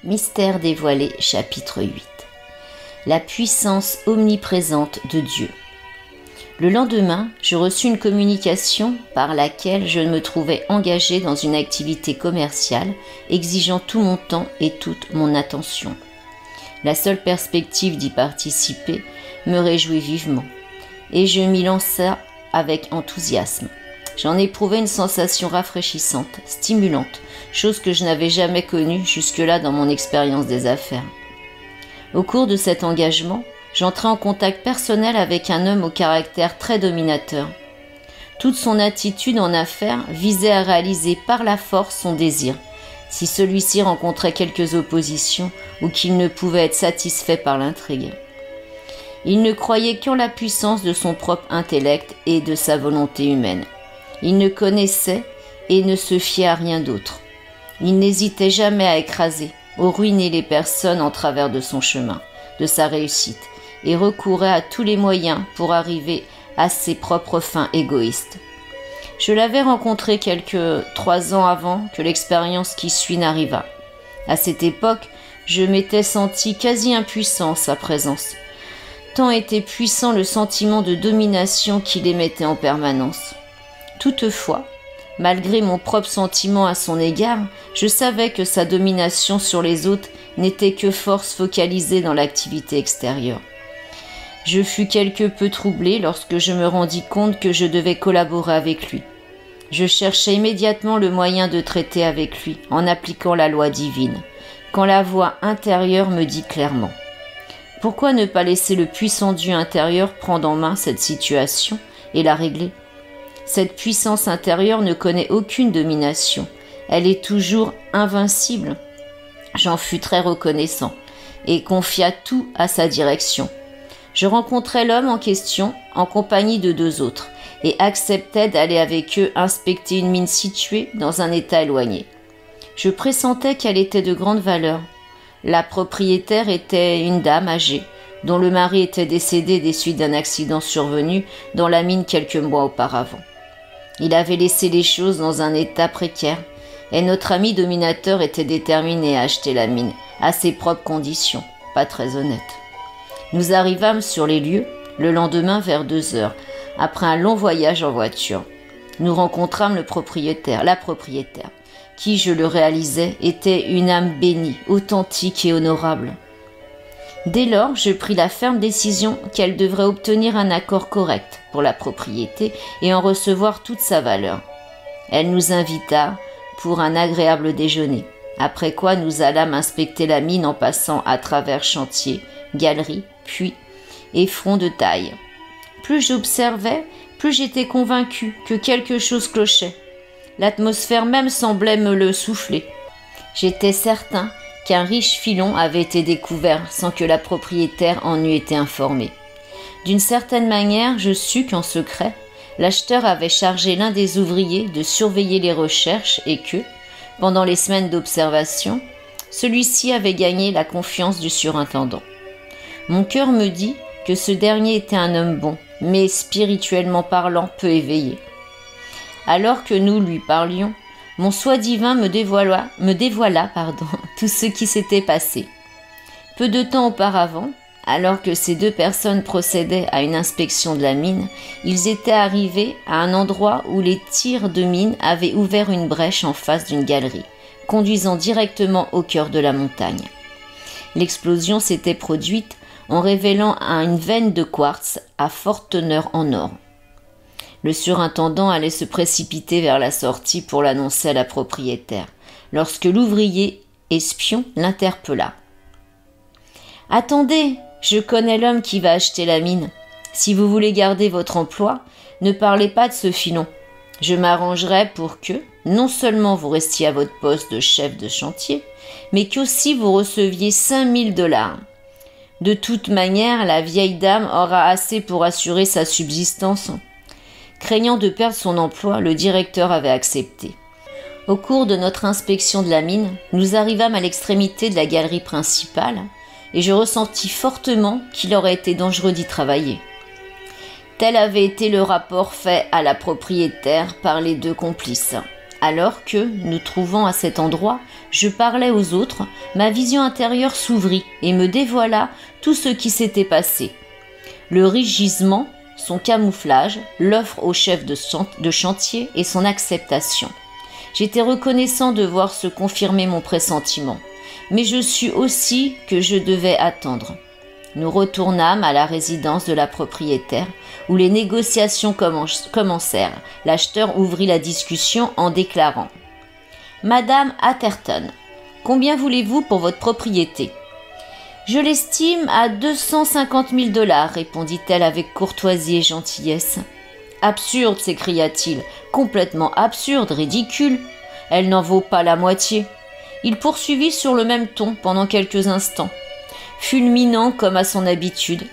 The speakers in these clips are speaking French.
Mystère dévoilé, chapitre 8. La puissance omniprésente de Dieu. Le lendemain, je reçus une communication par laquelle je me trouvais engagé dans une activité commerciale exigeant tout mon temps et toute mon attention. La seule perspective d'y participer me réjouit vivement et je m'y lança avec enthousiasme. J'en éprouvais une sensation rafraîchissante, stimulante, chose que je n'avais jamais connue jusque-là dans mon expérience des affaires. Au cours de cet engagement, j'entrai en contact personnel avec un homme au caractère très dominateur. Toute son attitude en affaires visait à réaliser par la force son désir, si celui-ci rencontrait quelques oppositions ou qu'il ne pouvait être satisfait par l'intrigue. Il ne croyait qu'en la puissance de son propre intellect et de sa volonté humaine. Il ne connaissait et ne se fiait à rien d'autre. Il n'hésitait jamais à écraser, ou ruiner les personnes en travers de son chemin, de sa réussite, et recourait à tous les moyens pour arriver à ses propres fins égoïstes. Je l'avais rencontré quelques 3 ans avant que l'expérience qui suit n'arrivât. À cette époque, je m'étais senti quasi impuissant en sa présence. Tant était puissant le sentiment de domination qu'il émettait en permanence. Toutefois, malgré mon propre sentiment à son égard, je savais que sa domination sur les autres n'était que force focalisée dans l'activité extérieure. Je fus quelque peu troublé lorsque je me rendis compte que je devais collaborer avec lui. Je cherchai immédiatement le moyen de traiter avec lui en appliquant la loi divine, quand la voix intérieure me dit clairement : pourquoi ne pas laisser le puissant Dieu intérieur prendre en main cette situation et la régler ? Cette puissance intérieure ne connaît aucune domination. Elle est toujours invincible. J'en fus très reconnaissant et confia tout à sa direction. Je rencontrai l'homme en question en compagnie de 2 autres et acceptai d'aller avec eux inspecter une mine située dans un état éloigné. Je pressentais qu'elle était de grande valeur. La propriétaire était une dame âgée, dont le mari était décédé des suites d'un accident survenu dans la mine quelques mois auparavant. Il avait laissé les choses dans un état précaire et notre ami dominateur était déterminé à acheter la mine à ses propres conditions, pas très honnêtes. Nous arrivâmes sur les lieux le lendemain vers 2 heures, après un long voyage en voiture. Nous rencontrâmes la propriétaire, qui, je le réalisais, était une âme bénie, authentique et honorable. Dès lors, je pris la ferme décision qu'elle devrait obtenir un accord correct pour la propriété et en recevoir toute sa valeur. Elle nous invita pour un agréable déjeuner, après quoi nous allâmes inspecter la mine en passant à travers chantiers, galeries, puits et fronts de taille. Plus j'observais, plus j'étais convaincu que quelque chose clochait. L'atmosphère même semblait me le souffler. J'étais certain qu'un riche filon avait été découvert sans que la propriétaire en eût été informée. D'une certaine manière, je sus qu'en secret, l'acheteur avait chargé l'un des ouvriers de surveiller les recherches et que, pendant les semaines d'observation, celui-ci avait gagné la confiance du surintendant. Mon cœur me dit que ce dernier était un homme bon, mais spirituellement parlant peu éveillé. Alors que nous lui parlions, mon soi divin me dévoila tout ce qui s'était passé. Peu de temps auparavant, alors que ces 2 personnes procédaient à une inspection de la mine, ils étaient arrivés à un endroit où les tirs de mine avaient ouvert une brèche en face d'une galerie, conduisant directement au cœur de la montagne. L'explosion s'était produite en révélant une veine de quartz à forte teneur en or. Le surintendant allait se précipiter vers la sortie pour l'annoncer à la propriétaire, lorsque l'ouvrier espion l'interpella. « Attendez, je connais l'homme qui va acheter la mine. Si vous voulez garder votre emploi, ne parlez pas de ce filon. Je m'arrangerai pour que, non seulement vous restiez à votre poste de chef de chantier, mais qu'aussi vous receviez 5 000 $. De toute manière, la vieille dame aura assez pour assurer sa subsistance. » Craignant de perdre son emploi, le directeur avait accepté. Au cours de notre inspection de la mine, nous arrivâmes à l'extrémité de la galerie principale et je ressentis fortement qu'il aurait été dangereux d'y travailler. Tel avait été le rapport fait à la propriétaire par les 2 complices. Alors que, nous trouvant à cet endroit, je parlais aux autres, ma vision intérieure s'ouvrit et me dévoila tout ce qui s'était passé. Le riche gisement, son camouflage, l'offre au chef de chantier et son acceptation. J'étais reconnaissant de voir se confirmer mon pressentiment, mais je sus aussi que je devais attendre. Nous retournâmes à la résidence de la propriétaire, où les négociations commencèrent. L'acheteur ouvrit la discussion en déclarant « Madame Atherton, combien voulez-vous pour votre propriété ?»« Je l'estime à 250 000 $, répondit-elle avec courtoisie et gentillesse. « Absurde, s'écria-t-il, complètement absurde, ridicule. Elle n'en vaut pas la moitié. » Il poursuivit sur le même ton pendant quelques instants. Fulminant comme à son habitude,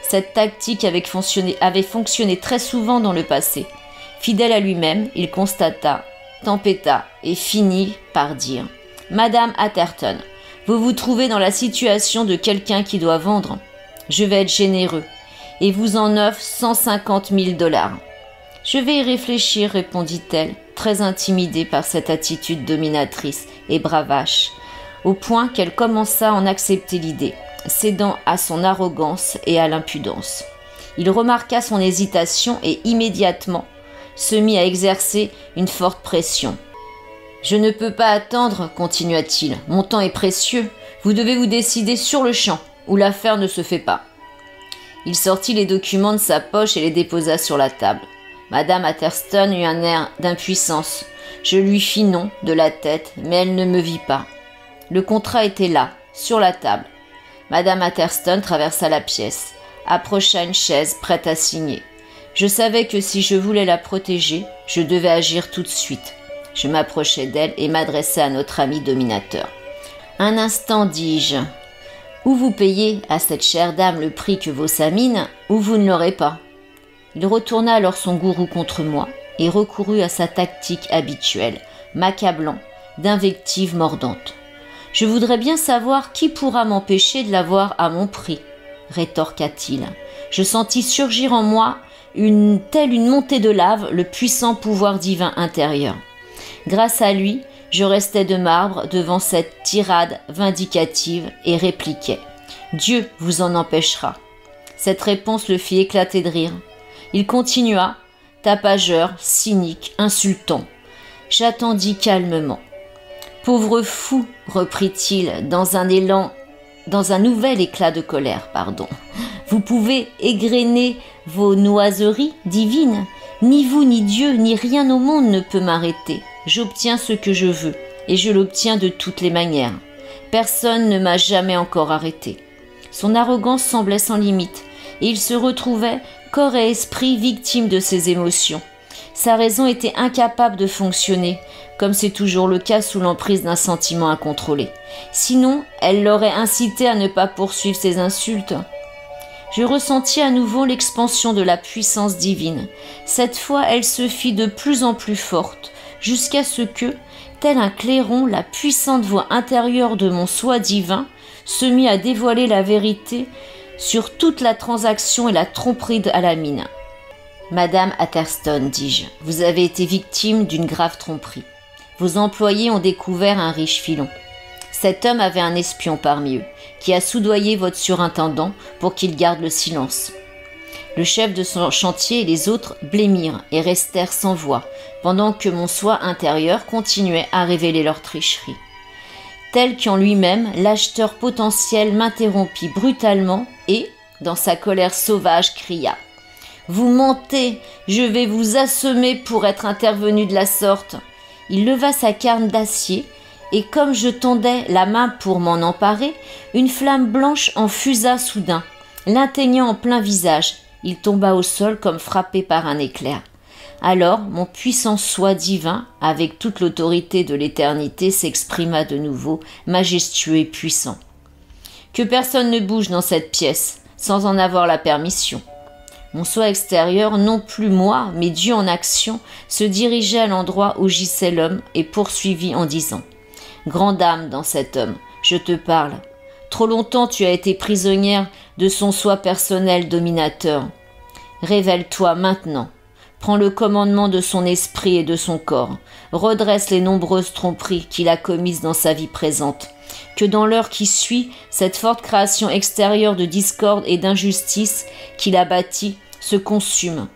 cette tactique avait fonctionné très souvent dans le passé. Fidèle à lui-même, il constata, tempêta et finit par dire « Madame Atherton, vous vous trouvez dans la situation de quelqu'un qui doit vendre. Je vais être généreux et vous en offre 150 000 $. Je vais y réfléchir, répondit-elle, très intimidée par cette attitude dominatrice et bravache, au point qu'elle commença à en accepter l'idée, cédant à son arrogance et à l'impudence. Il remarqua son hésitation et immédiatement se mit à exercer une forte pression. « Je ne peux pas attendre, continua-t-il, mon temps est précieux, vous devez vous décider sur le champ, ou l'affaire ne se fait pas. » Il sortit les documents de sa poche et les déposa sur la table. Madame Atherton eut un air d'impuissance. Je lui fis non de la tête, mais elle ne me vit pas. Le contrat était là, sur la table. Madame Atherton traversa la pièce, approcha une chaise prête à signer. Je savais que si je voulais la protéger, je devais agir tout de suite. Je m'approchai d'elle et m'adressai à notre ami dominateur. « Un instant, dis-je. Ou vous payez à cette chère dame le prix que vaut sa mine, ou vous ne l'aurez pas. » Il retourna alors son gourou contre moi et recourut à sa tactique habituelle, m'accablant d'invectives mordantes. « Je voudrais bien savoir qui pourra m'empêcher de l'avoir à mon prix, » rétorqua-t-il. Je sentis surgir en moi telle une montée de lave le puissant pouvoir divin intérieur. Grâce à lui, je restais de marbre devant cette tirade vindicative et répliquais « Dieu vous en empêchera ». Cette réponse le fit éclater de rire. Il continua, tapageur, cynique, insultant. J'attendis calmement. « Pauvre fou !» reprit-il dans un nouvel éclat de colère, Vous pouvez égrener vos noiseries divines. Ni vous, ni Dieu, ni rien au monde ne peut m'arrêter. J'obtiens ce que je veux, et je l'obtiens de toutes les manières. Personne ne m'a jamais encore arrêté. » Son arrogance semblait sans limite, et il se retrouvait, corps et esprit, victime de ses émotions. Sa raison était incapable de fonctionner, comme c'est toujours le cas sous l'emprise d'un sentiment incontrôlé. Sinon, elle l'aurait incité à ne pas poursuivre ses insultes. Je ressentis à nouveau l'expansion de la puissance divine. Cette fois, elle se fit de plus en plus forte, jusqu'à ce que, tel un clairon, la puissante voix intérieure de mon soi divin se mit à dévoiler la vérité sur toute la transaction et la tromperie à la mine. « Madame Atherton, dis-je, vous avez été victime d'une grave tromperie. Vos employés ont découvert un riche filon. Cet homme avait un espion parmi eux, qui a soudoyé votre surintendant pour qu'il garde le silence. Le chef de son chantier et les autres blêmirent et restèrent sans voix, pendant que mon soi intérieur continuait à révéler leur tricherie. Tel qu'en lui-même, l'acheteur potentiel m'interrompit brutalement et, dans sa colère sauvage, cria « Vous mentez, je vais vous assommer pour être intervenu de la sorte !» Il leva sa canne d'acier et comme je tendais la main pour m'en emparer, une flamme blanche en fusa soudain, l'atteignant en plein visage. Il tomba au sol comme frappé par un éclair. Alors, mon puissant soi divin, avec toute l'autorité de l'éternité, s'exprima de nouveau, majestueux et puissant. Que personne ne bouge dans cette pièce, sans en avoir la permission. Mon soi extérieur, non plus moi, mais Dieu en action, se dirigeait à l'endroit où gisait l'homme et poursuivit en disant « Grande âme dans cet homme, je te parle. Trop longtemps tu as été prisonnière de son soi personnel dominateur. Révèle-toi maintenant. prend le commandement de son esprit et de son corps, redresse les nombreuses tromperies qu'il a commises dans sa vie présente, que dans l'heure qui suit, cette forte création extérieure de discorde et d'injustice qu'il a bâtie se consume.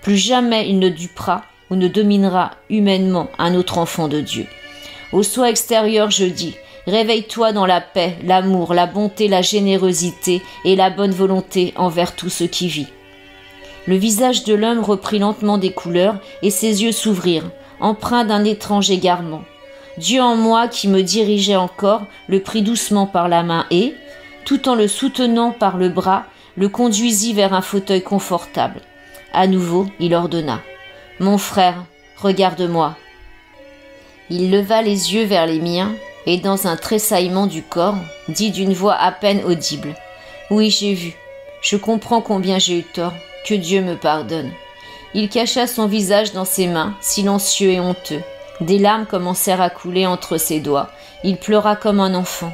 Plus jamais il ne dupera ou ne dominera humainement un autre enfant de Dieu. Au soi extérieur, je dis, réveille-toi dans la paix, l'amour, la bonté, la générosité et la bonne volonté envers tout ce qui vit. Le visage de l'homme reprit lentement des couleurs et ses yeux s'ouvrirent, empreints d'un étrange égarement. Dieu en moi, qui me dirigeait encore, le prit doucement par la main et, tout en le soutenant par le bras, le conduisit vers un fauteuil confortable. À nouveau, il ordonna « Mon frère, regarde-moi ». Il leva les yeux vers les miens et, dans un tressaillement du corps, dit d'une voix à peine audible « Oui, j'ai vu. Je comprends combien j'ai eu tort. Que Dieu me pardonne. » Il cacha son visage dans ses mains, silencieux et honteux. Des larmes commencèrent à couler entre ses doigts. Il pleura comme un enfant.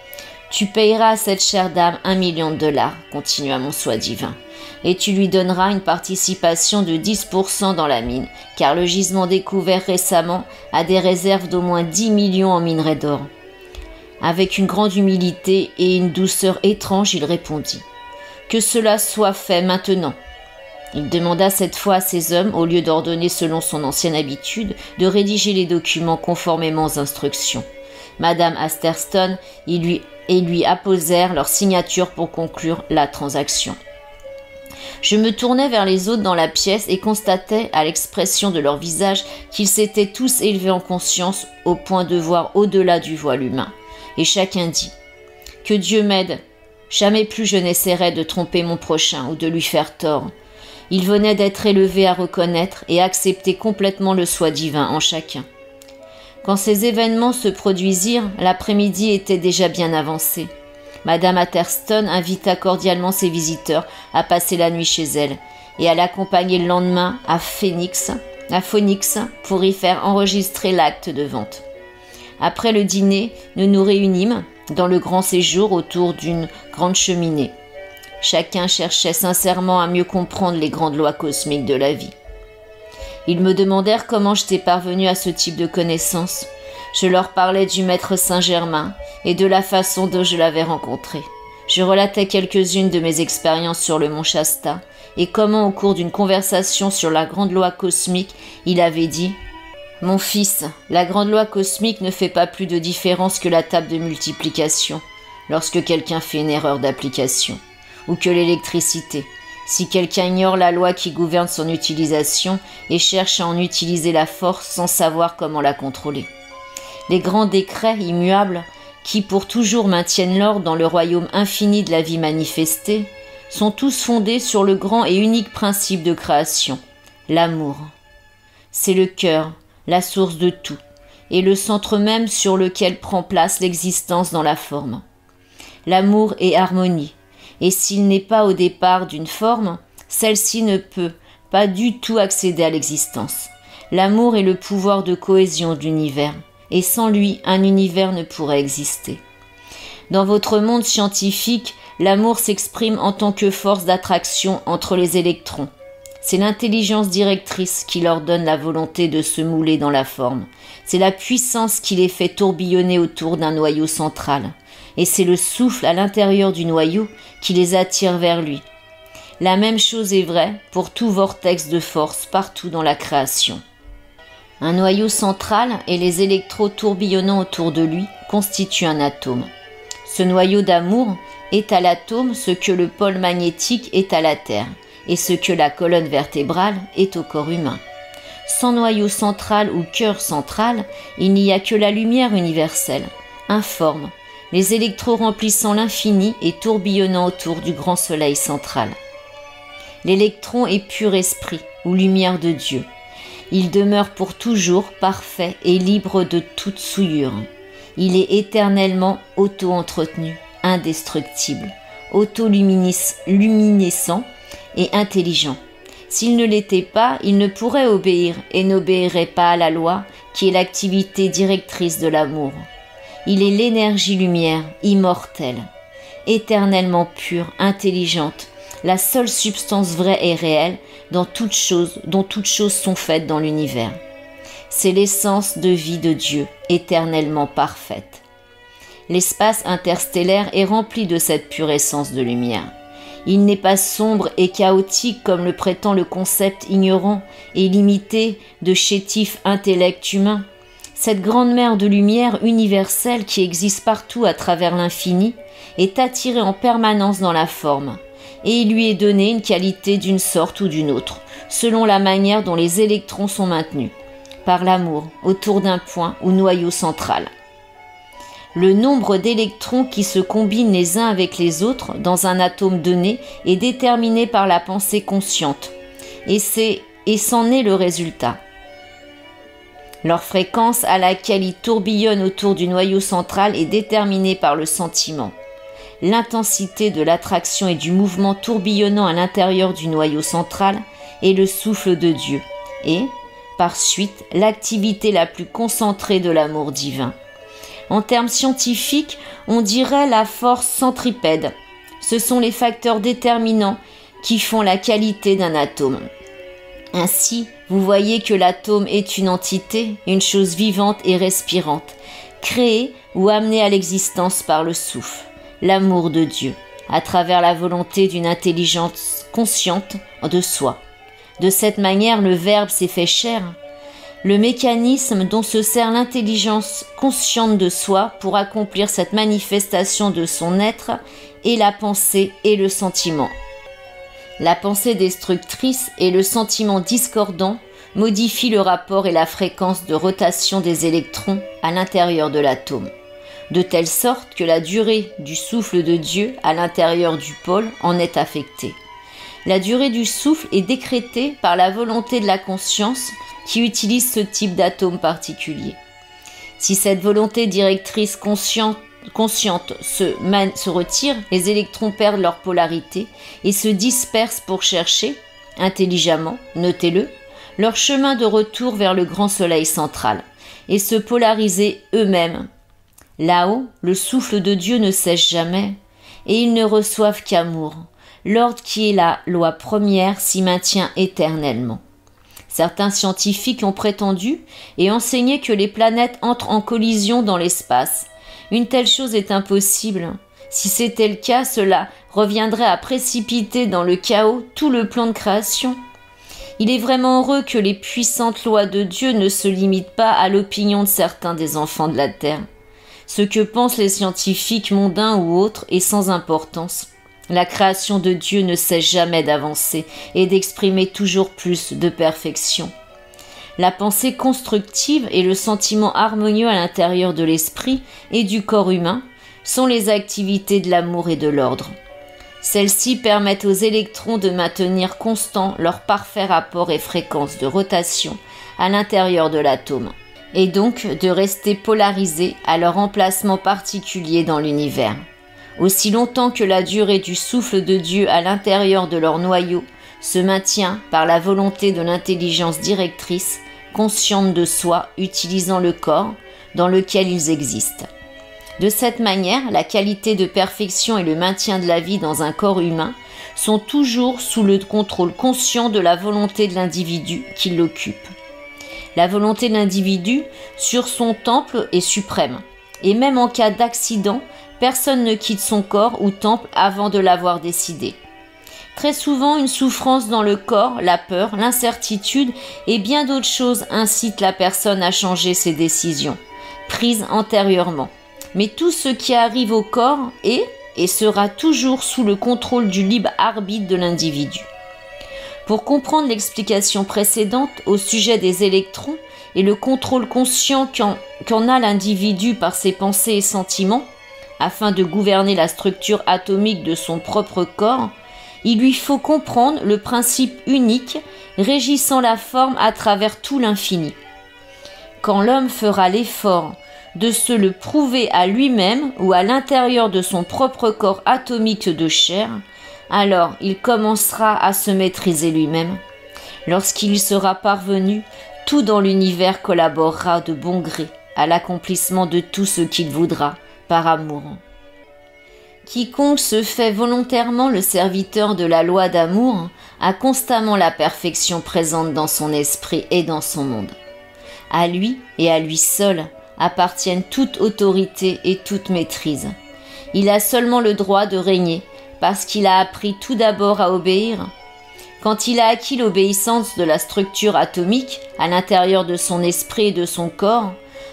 « Tu payeras à cette chère dame $1 million, continua mon soi divin, et tu lui donneras une participation de 10% dans la mine, car le gisement découvert récemment a des réserves d'au moins 10 millions en minerais d'or. » Avec une grande humilité et une douceur étrange, il répondit « Que cela soit fait maintenant. » Il demanda cette fois à ses hommes, au lieu d'ordonner selon son ancienne habitude, de rédiger les documents conformément aux instructions. Madame Asterstone lui apposèrent leur signature pour conclure la transaction. Je me tournai vers les autres dans la pièce et constatai, à l'expression de leur visage, qu'ils s'étaient tous élevés en conscience au point de voir au-delà du voile humain. Et chacun dit « Que Dieu m'aide, jamais plus je n'essaierai de tromper mon prochain ou de lui faire tort. » Il venait d'être élevé à reconnaître et accepter complètement le soi divin en chacun. Quand ces événements se produisirent, l'après-midi était déjà bien avancé. Madame Atherstone invita cordialement ses visiteurs à passer la nuit chez elle et à l'accompagner le lendemain à Phoenix pour y faire enregistrer l'acte de vente. Après le dîner, nous nous réunîmes dans le grand séjour autour d'une grande cheminée. Chacun cherchait sincèrement à mieux comprendre les grandes lois cosmiques de la vie. Ils me demandèrent comment j'étais parvenue à ce type de connaissances. Je leur parlais du maître Saint-Germain et de la façon dont je l'avais rencontré. Je relatais quelques-unes de mes expériences sur le mont Shasta et comment, au cours d'une conversation sur la grande loi cosmique, il avait dit « Mon fils, la grande loi cosmique ne fait pas plus de différence que la table de multiplication lorsque quelqu'un fait une erreur d'application. Ou que l'électricité, si quelqu'un ignore la loi qui gouverne son utilisation et cherche à en utiliser la force sans savoir comment la contrôler. Les grands décrets immuables, qui pour toujours maintiennent l'ordre dans le royaume infini de la vie manifestée, sont tous fondés sur le grand et unique principe de création, l'amour. C'est le cœur, la source de tout, et le centre même sur lequel prend place l'existence dans la forme. L'amour est harmonie. Et s'il n'est pas au départ d'une forme, celle-ci ne peut pas du tout accéder à l'existence. L'amour est le pouvoir de cohésion de l'univers, et sans lui, un univers ne pourrait exister. Dans votre monde scientifique, l'amour s'exprime en tant que force d'attraction entre les électrons. C'est l'intelligence directrice qui leur donne la volonté de se mouler dans la forme. C'est la puissance qui les fait tourbillonner autour d'un noyau central. Et c'est le souffle à l'intérieur du noyau qui les attire vers lui. La même chose est vraie pour tout vortex de force partout dans la création. Un noyau central et les électrons tourbillonnant autour de lui constituent un atome. Ce noyau d'amour est à l'atome ce que le pôle magnétique est à la Terre et ce que la colonne vertébrale est au corps humain. Sans noyau central ou cœur central, il n'y a que la lumière universelle, informe, les électrons remplissant l'infini et tourbillonnant autour du grand soleil central. L'électron est pur esprit ou lumière de Dieu. Il demeure pour toujours parfait et libre de toute souillure. Il est éternellement auto-entretenu, indestructible, autoluminescent et intelligent. S'il ne l'était pas, il ne pourrait obéir et n'obéirait pas à la loi qui est l'activité directrice de l'amour. Il est l'énergie-lumière, immortelle, éternellement pure, intelligente, la seule substance vraie et réelle dont toutes choses sont faites dans l'univers. C'est l'essence de vie de Dieu, éternellement parfaite. L'espace interstellaire est rempli de cette pure essence de lumière. Il n'est pas sombre et chaotique comme le prétend le concept ignorant et limité de chétif intellect humain. Cette grande mer de lumière universelle qui existe partout à travers l'infini est attirée en permanence dans la forme, et il lui est donné une qualité d'une sorte ou d'une autre, selon la manière dont les électrons sont maintenus, par l'amour, autour d'un point ou noyau central. Le nombre d'électrons qui se combinent les uns avec les autres dans un atome donné est déterminé par la pensée consciente, et c'en est le résultat. Leur fréquence à laquelle ils tourbillonnent autour du noyau central est déterminée par le sentiment. L'intensité de l'attraction et du mouvement tourbillonnant à l'intérieur du noyau central est le souffle de Dieu et, par suite, l'activité la plus concentrée de l'amour divin. En termes scientifiques, on dirait la force centripède. Ce sont les facteurs déterminants qui font la qualité d'un atome. Ainsi, vous voyez que l'atome est une entité, une chose vivante et respirante, créée ou amenée à l'existence par le souffle, l'amour de Dieu, à travers la volonté d'une intelligence consciente de soi. De cette manière, le Verbe s'est fait chair. Le mécanisme dont se sert l'intelligence consciente de soi pour accomplir cette manifestation de son être est la pensée et le sentiment. La pensée destructrice et le sentiment discordant modifient le rapport et la fréquence de rotation des électrons à l'intérieur de l'atome, de telle sorte que la durée du souffle de Dieu à l'intérieur du pôle en est affectée. La durée du souffle est décrétée par la volonté de la conscience qui utilise ce type d'atome particulier. Si cette volonté directrice consciente se retire, les électrons perdent leur polarité et se dispersent pour chercher, intelligemment, notez-le, leur chemin de retour vers le grand soleil central et se polariser eux-mêmes. Là-haut, le souffle de Dieu ne sèche jamais et ils ne reçoivent qu'amour. L'ordre qui est la loi première s'y maintient éternellement. Certains scientifiques ont prétendu et enseigné que les planètes entrent en collision dans l'espace. Une telle chose est impossible. Si c'était le cas, cela reviendrait à précipiter dans le chaos tout le plan de création. Il est vraiment heureux que les puissantes lois de Dieu ne se limitent pas à l'opinion de certains des enfants de la Terre. Ce que pensent les scientifiques mondains ou autres est sans importance. La création de Dieu ne cesse jamais d'avancer et d'exprimer toujours plus de perfection. La pensée constructive et le sentiment harmonieux à l'intérieur de l'esprit et du corps humain sont les activités de l'amour et de l'ordre. Celles-ci permettent aux électrons de maintenir constant leur parfait rapport et fréquence de rotation à l'intérieur de l'atome, et donc de rester polarisés à leur emplacement particulier dans l'univers. Aussi longtemps que la durée du souffle de Dieu à l'intérieur de leur noyau se maintient par la volonté de l'intelligence directrice, consciente de soi, utilisant le corps dans lequel ils existent. De cette manière, la qualité de perfection et le maintien de la vie dans un corps humain sont toujours sous le contrôle conscient de la volonté de l'individu qui l'occupe. La volonté de l'individu sur son temple est suprême, et même en cas d'accident, personne ne quitte son corps ou temple avant de l'avoir décidé. Très souvent, une souffrance dans le corps, la peur, l'incertitude et bien d'autres choses incitent la personne à changer ses décisions, prises antérieurement. Mais tout ce qui arrive au corps est et sera toujours sous le contrôle du libre arbitre de l'individu. Pour comprendre l'explication précédente au sujet des électrons et le contrôle conscient qu'en a l'individu par ses pensées et sentiments, afin de gouverner la structure atomique de son propre corps, il lui faut comprendre le principe unique régissant la forme à travers tout l'infini. Quand l'homme fera l'effort de se le prouver à lui-même ou à l'intérieur de son propre corps atomique de chair, alors il commencera à se maîtriser lui-même. Lorsqu'il y sera parvenu, tout dans l'univers collaborera de bon gré à l'accomplissement de tout ce qu'il voudra, par amour. Quiconque se fait volontairement le serviteur de la loi d'amour a constamment la perfection présente dans son esprit et dans son monde. À lui et à lui seul appartiennent toute autorité et toute maîtrise. Il a seulement le droit de régner parce qu'il a appris tout d'abord à obéir. Quand il a acquis l'obéissance de la structure atomique à l'intérieur de son esprit et de son corps,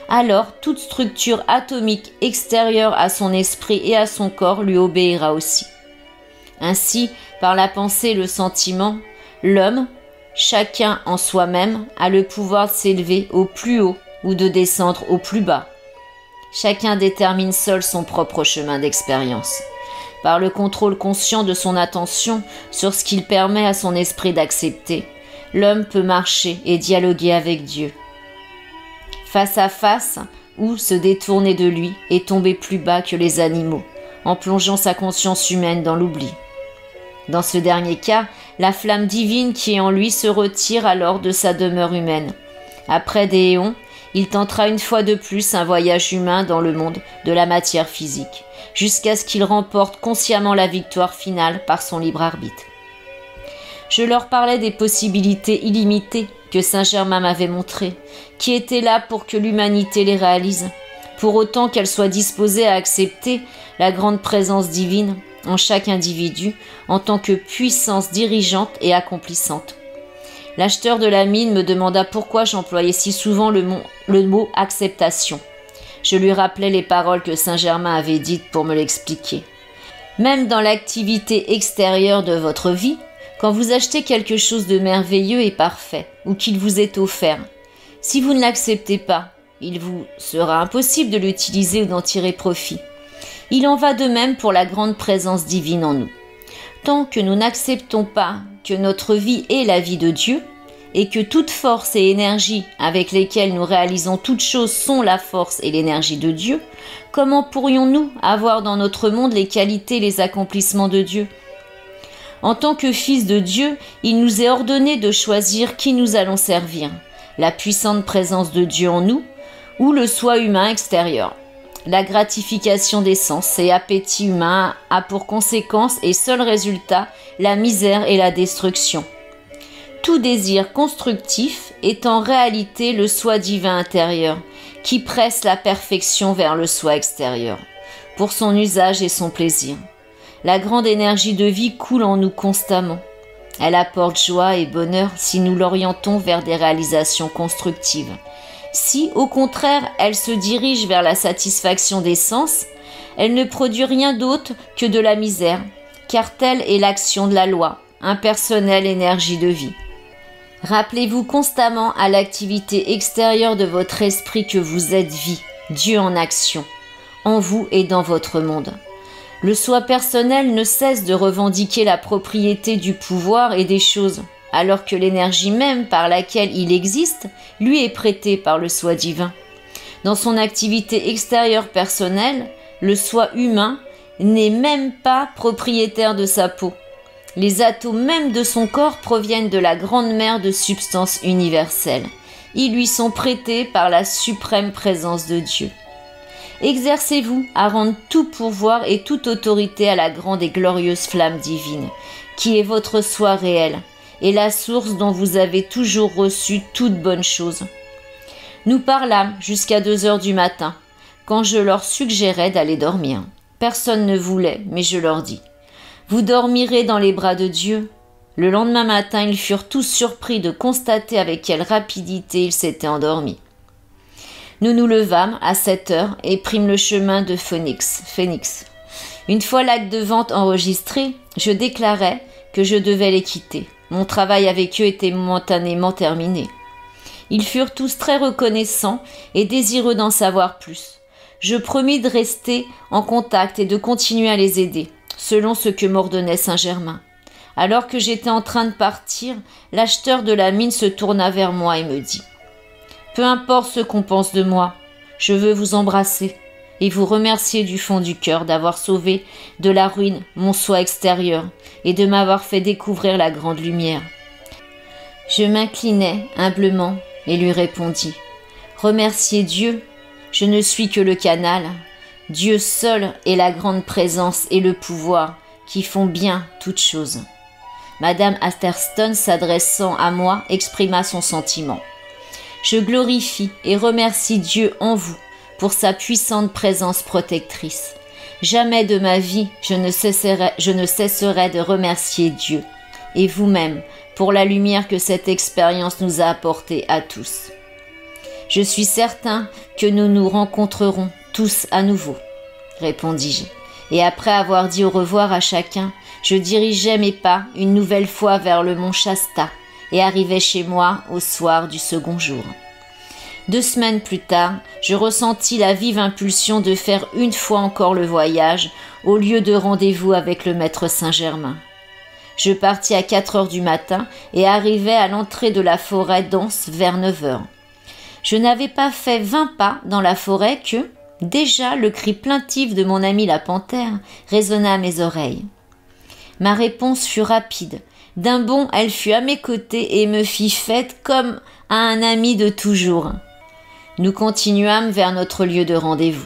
alors toute structure atomique extérieure à son esprit et à son corps lui obéira aussi. Ainsi, par la pensée et le sentiment, l'homme, chacun en soi-même, a le pouvoir de s'élever au plus haut ou de descendre au plus bas. Chacun détermine seul son propre chemin d'expérience. Par le contrôle conscient de son attention sur ce qu'il permet à son esprit d'accepter, l'homme peut marcher et dialoguer avec Dieu. Face à face, ou se détourner de lui et tomber plus bas que les animaux, en plongeant sa conscience humaine dans l'oubli. Dans ce dernier cas, la flamme divine qui est en lui se retire alors de sa demeure humaine. Après des éons, il tentera une fois de plus un voyage humain dans le monde de la matière physique, jusqu'à ce qu'il remporte consciemment la victoire finale par son libre arbitre. Je leur parlais des possibilités illimitées que Saint-Germain m'avait montrées, qui étaient là pour que l'humanité les réalise, pour autant qu'elle soit disposée à accepter la grande présence divine en chaque individu en tant que puissance dirigeante et accomplissante. L'acheteur de la mine me demanda pourquoi j'employais si souvent le mot « acceptation ». Je lui rappelai les paroles que Saint-Germain avait dites pour me l'expliquer. Même dans l'activité extérieure de votre vie, quand vous achetez quelque chose de merveilleux et parfait, ou qu'il vous est offert, si vous ne l'acceptez pas, il vous sera impossible de l'utiliser ou d'en tirer profit. Il en va de même pour la grande présence divine en nous. Tant que nous n'acceptons pas que notre vie est la vie de Dieu, et que toute force et énergie avec lesquelles nous réalisons toutes choses sont la force et l'énergie de Dieu, comment pourrions-nous avoir dans notre monde les qualités et les accomplissements de Dieu ? En tant que fils de Dieu, il nous est ordonné de choisir qui nous allons servir, la puissante présence de Dieu en nous ou le soi humain extérieur. La gratification des sens et appétits humains a pour conséquence et seul résultat la misère et la destruction. Tout désir constructif est en réalité le soi divin intérieur qui presse la perfection vers le soi extérieur, pour son usage et son plaisir. La grande énergie de vie coule en nous constamment. Elle apporte joie et bonheur si nous l'orientons vers des réalisations constructives. Si, au contraire, elle se dirige vers la satisfaction des sens, elle ne produit rien d'autre que de la misère, car telle est l'action de la loi, impersonnelle énergie de vie. Rappelez-vous constamment à l'activité extérieure de votre esprit que vous êtes vie, Dieu en action, en vous et dans votre monde. Le soi personnel ne cesse de revendiquer la propriété du pouvoir et des choses, alors que l'énergie même par laquelle il existe lui est prêtée par le soi divin. Dans son activité extérieure personnelle, le soi humain n'est même pas propriétaire de sa peau. Les atomes même de son corps proviennent de la grande mer de substance universelle. Ils lui sont prêtés par la suprême présence de Dieu. Exercez-vous à rendre tout pouvoir et toute autorité à la grande et glorieuse flamme divine, qui est votre soi réel, et la source dont vous avez toujours reçu toute bonne chose. Nous parlâmes jusqu'à 2 heures du matin, quand je leur suggérais d'aller dormir. Personne ne voulait, mais je leur dis « Vous dormirez dans les bras de Dieu ». Le lendemain matin, ils furent tous surpris de constater avec quelle rapidité ils s'étaient endormis. Nous nous levâmes à 7 heures et prîmes le chemin de Phoenix. Une fois l'acte de vente enregistré, je déclarai que je devais les quitter. Mon travail avec eux était momentanément terminé. Ils furent tous très reconnaissants et désireux d'en savoir plus. Je promis de rester en contact et de continuer à les aider, selon ce que m'ordonnait Saint-Germain. Alors que j'étais en train de partir, l'acheteur de la mine se tourna vers moi et me dit « Peu importe ce qu'on pense de moi, je veux vous embrasser et vous remercier du fond du cœur d'avoir sauvé de la ruine mon soi extérieur et de m'avoir fait découvrir la grande lumière. » Je m'inclinai humblement et lui répondis « Remerciez Dieu, je ne suis que le canal. Dieu seul est la grande présence et le pouvoir qui font bien toutes choses. Madame Atherstone, s'adressant à moi, exprima son sentiment. Je glorifie et remercie Dieu en vous pour sa puissante présence protectrice. Jamais de ma vie je ne cesserai de remercier Dieu et vous-même pour la lumière que cette expérience nous a apportée à tous. Je suis certain que nous nous rencontrerons tous à nouveau, répondis-je, et après avoir dit au revoir à chacun, je dirigeai mes pas une nouvelle fois vers le mont Shasta et arrivai chez moi au soir du second jour. 2 semaines plus tard, je ressentis la vive impulsion de faire une fois encore le voyage au lieu de rendez-vous avec le maître Saint-Germain. Je partis à 4 heures du matin et arrivai à l'entrée de la forêt dense vers 9 heures. Je n'avais pas fait 20 pas dans la forêt que, déjà, le cri plaintif de mon amie la panthère résonna à mes oreilles. Ma réponse fut rapide. D'un bond, elle fut à mes côtés et me fit fête comme à un ami de toujours. Nous continuâmes vers notre lieu de rendez-vous.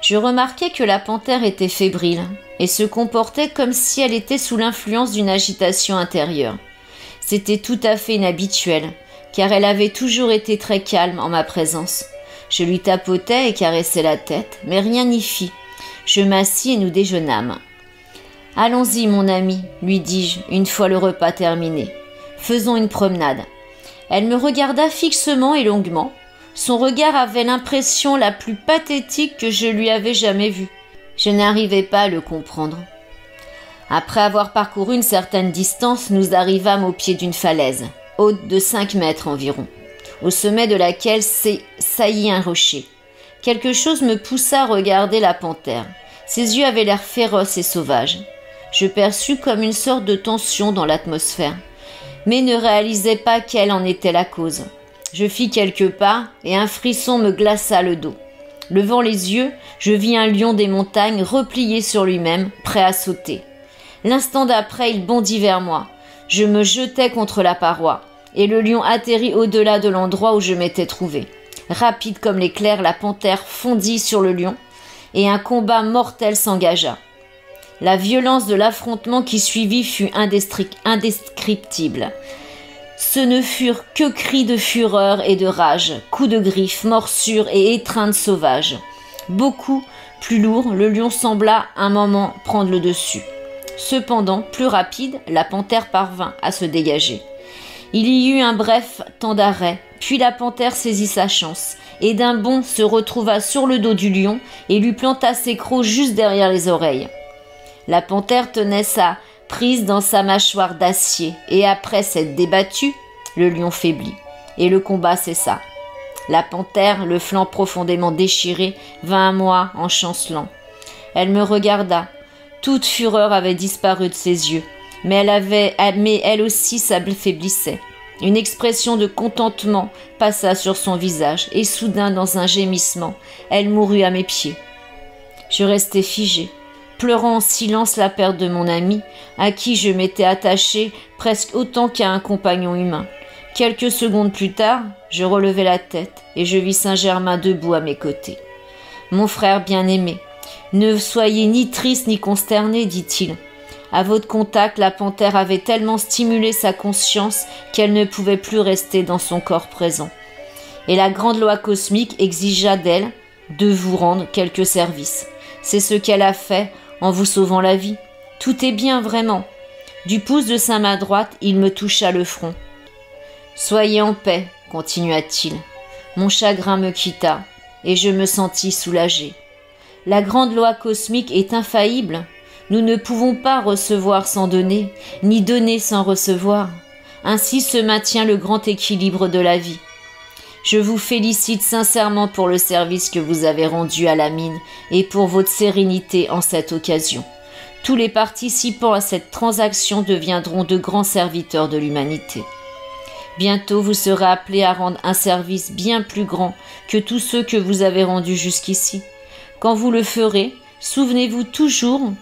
Je remarquai que la panthère était fébrile et se comportait comme si elle était sous l'influence d'une agitation intérieure. C'était tout à fait inhabituel, car elle avait toujours été très calme en ma présence. Je lui tapotai et caressai la tête, mais rien n'y fit. Je m'assis et nous déjeunâmes. « Allons-y, mon ami, lui dis-je, une fois le repas terminé. Faisons une promenade. » Elle me regarda fixement et longuement. Son regard avait l'impression la plus pathétique que je lui avais jamais vue. Je n'arrivais pas à le comprendre. Après avoir parcouru une certaine distance, nous arrivâmes au pied d'une falaise, haute de 5 mètres environ, au sommet de laquelle saillit un rocher. Quelque chose me poussa à regarder la panthère. Ses yeux avaient l'air féroces et sauvages. Je perçus comme une sorte de tension dans l'atmosphère, mais ne réalisais pas quelle en était la cause. Je fis quelques pas et un frisson me glaça le dos. Levant les yeux, je vis un lion des montagnes replié sur lui-même, prêt à sauter. L'instant d'après, il bondit vers moi. Je me jetai contre la paroi, et le lion atterrit au-delà de l'endroit où je m'étais trouvé. Rapide comme l'éclair, la panthère fondit sur le lion, et un combat mortel s'engagea. La violence de l'affrontement qui suivit fut indescriptible. Ce ne furent que cris de fureur et de rage, coups de griffes, morsures et étreintes sauvages. Beaucoup plus lourd, le lion sembla un moment prendre le dessus. Cependant, plus rapide, la panthère parvint à se dégager. Il y eut un bref temps d'arrêt, puis la panthère saisit sa chance, et d'un bond se retrouva sur le dos du lion et lui planta ses crocs juste derrière les oreilles. La panthère tenait sa prise dans sa mâchoire d'acier, et après s'être débattue, le lion faiblit, et le combat cessa. La panthère, le flanc profondément déchiré, vint à moi en chancelant. Elle me regarda. Toute fureur avait disparu de ses yeux, mais elle aussi s'affaiblissait. Une expression de contentement passa sur son visage, et soudain, dans un gémissement, elle mourut à mes pieds. Je restai figé, pleurant en silence la perte de mon ami, à qui je m'étais attaché presque autant qu'à un compagnon humain. Quelques secondes plus tard, je relevai la tête et je vis Saint-Germain debout à mes côtés. « Mon frère bien-aimé, ne soyez ni triste ni consterné, dit-il. À votre contact, la panthère avait tellement stimulé sa conscience qu'elle ne pouvait plus rester dans son corps présent. Et la grande loi cosmique exigea d'elle de vous rendre quelques services. C'est ce qu'elle a fait en vous sauvant la vie. Tout est bien, vraiment. » Du pouce de sa main droite, il me toucha le front. « Soyez en paix, continua-t-il. Mon chagrin me quitta, et je me sentis soulagé. La grande loi cosmique est infaillible. Nous ne pouvons pas recevoir sans donner, ni donner sans recevoir. Ainsi se maintient le grand équilibre de la vie. Je vous félicite sincèrement pour le service que vous avez rendu à la mine et pour votre sérénité en cette occasion. Tous les participants à cette transaction deviendront de grands serviteurs de l'humanité. Bientôt, vous serez appelés à rendre un service bien plus grand que tous ceux que vous avez rendus jusqu'ici. Quand vous le ferez, souvenez-vous toujours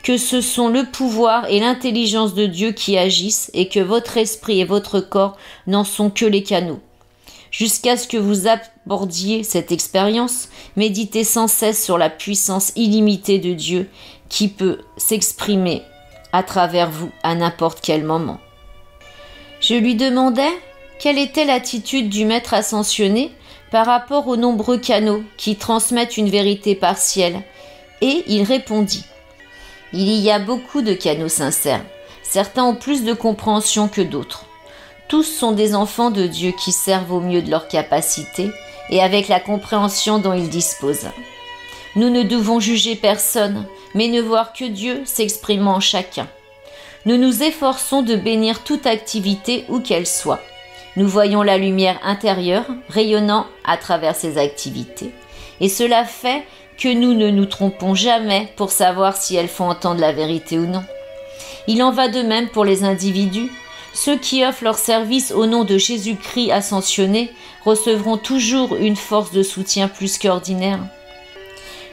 que ce sont le pouvoir et l'intelligence de Dieu qui agissent et que votre esprit et votre corps n'en sont que les canaux. Jusqu'à ce que vous abordiez cette expérience, méditez sans cesse sur la puissance illimitée de Dieu qui peut s'exprimer à travers vous à n'importe quel moment. Je lui demandais quelle était l'attitude du maître ascensionné par rapport aux nombreux canaux qui transmettent une vérité partielle, et il répondit « Il y a beaucoup de canaux sincères. Certains ont plus de compréhension que d'autres. Tous sont des enfants de Dieu qui servent au mieux de leur capacité et avec la compréhension dont ils disposent. Nous ne devons juger personne, mais ne voir que Dieu s'exprimant en chacun. Nous nous efforçons de bénir toute activité où qu'elle soit. Nous voyons la lumière intérieure rayonnant à travers ces activités. Et cela fait que nous ne nous trompons jamais pour savoir si elles font entendre la vérité ou non. Il en va de même pour les individus. Ceux qui offrent leur service au nom de Jésus-Christ ascensionné recevront toujours une force de soutien plus qu'ordinaire.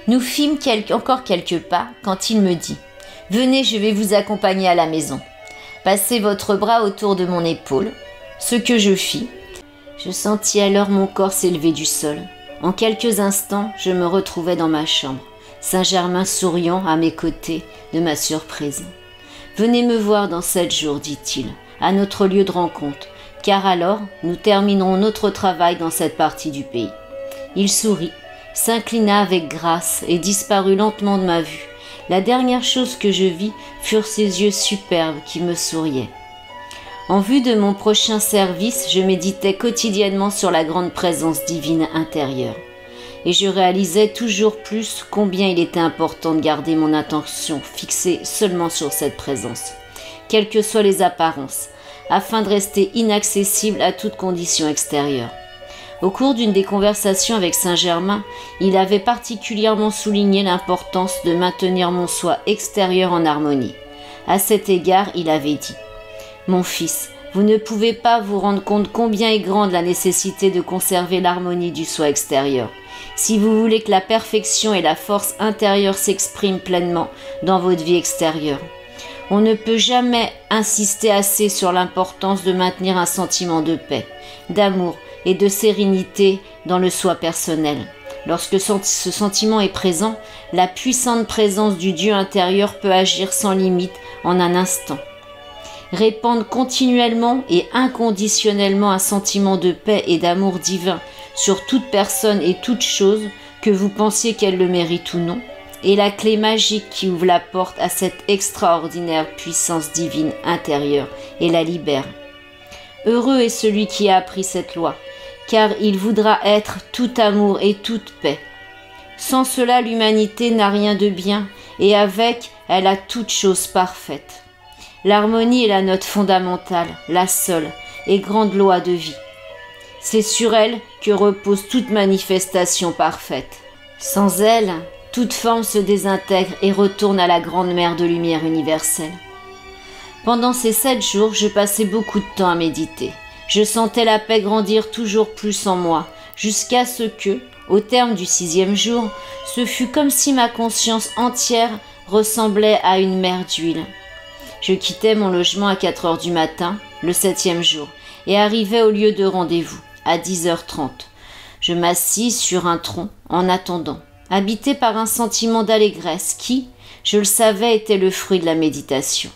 Nous fîmes encore quelques pas quand il me dit « Venez, je vais vous accompagner à la maison. Passez votre bras autour de mon épaule. » Ce que je fis. Je sentis alors mon corps s'élever du sol. En quelques instants, je me retrouvais dans ma chambre, Saint-Germain souriant à mes côtés de ma surprise. « Venez me voir dans 7 jours, dit-il, à notre lieu de rencontre, car alors nous terminerons notre travail dans cette partie du pays. » Il sourit, s'inclina avec grâce et disparut lentement de ma vue. La dernière chose que je vis furent ses yeux superbes qui me souriaient. En vue de mon prochain service, je méditais quotidiennement sur la grande présence divine intérieure. Et je réalisais toujours plus combien il était important de garder mon attention fixée seulement sur cette présence, quelles que soient les apparences, afin de rester inaccessible à toute condition extérieure. Au cours d'une des conversations avec Saint-Germain, il avait particulièrement souligné l'importance de maintenir mon soi extérieur en harmonie. À cet égard, il avait dit « Mon fils, vous ne pouvez pas vous rendre compte combien est grande la nécessité de conserver l'harmonie du soi extérieur. Si vous voulez que la perfection et la force intérieure s'expriment pleinement dans votre vie extérieure, on ne peut jamais insister assez sur l'importance de maintenir un sentiment de paix, d'amour et de sérénité dans le soi personnel. Lorsque ce sentiment est présent, la puissante présence du Dieu intérieur peut agir sans limite en un instant. Répandre continuellement et inconditionnellement un sentiment de paix et d'amour divin sur toute personne et toute chose, que vous pensiez qu'elle le mérite ou non, est la clé magique qui ouvre la porte à cette extraordinaire puissance divine intérieure et la libère. Heureux est celui qui a appris cette loi, car il voudra être tout amour et toute paix. Sans cela, l'humanité n'a rien de bien, et avec, elle a toute chose parfaite. L'harmonie est la note fondamentale, la seule et grande loi de vie. C'est sur elle que repose toute manifestation parfaite. Sans elle, toute forme se désintègre et retourne à la grande mer de lumière universelle. Pendant ces 7 jours, je passais beaucoup de temps à méditer. Je sentais la paix grandir toujours plus en moi, jusqu'à ce que, au terme du 6e jour, ce fut comme si ma conscience entière ressemblait à une mer d'huile. Je quittais mon logement à 4 heures du matin, le 7e jour, et arrivais au lieu de rendez-vous, à 10h30. Je m'assis sur un tronc, en attendant, habité par un sentiment d'allégresse qui, je le savais, était le fruit de la méditation.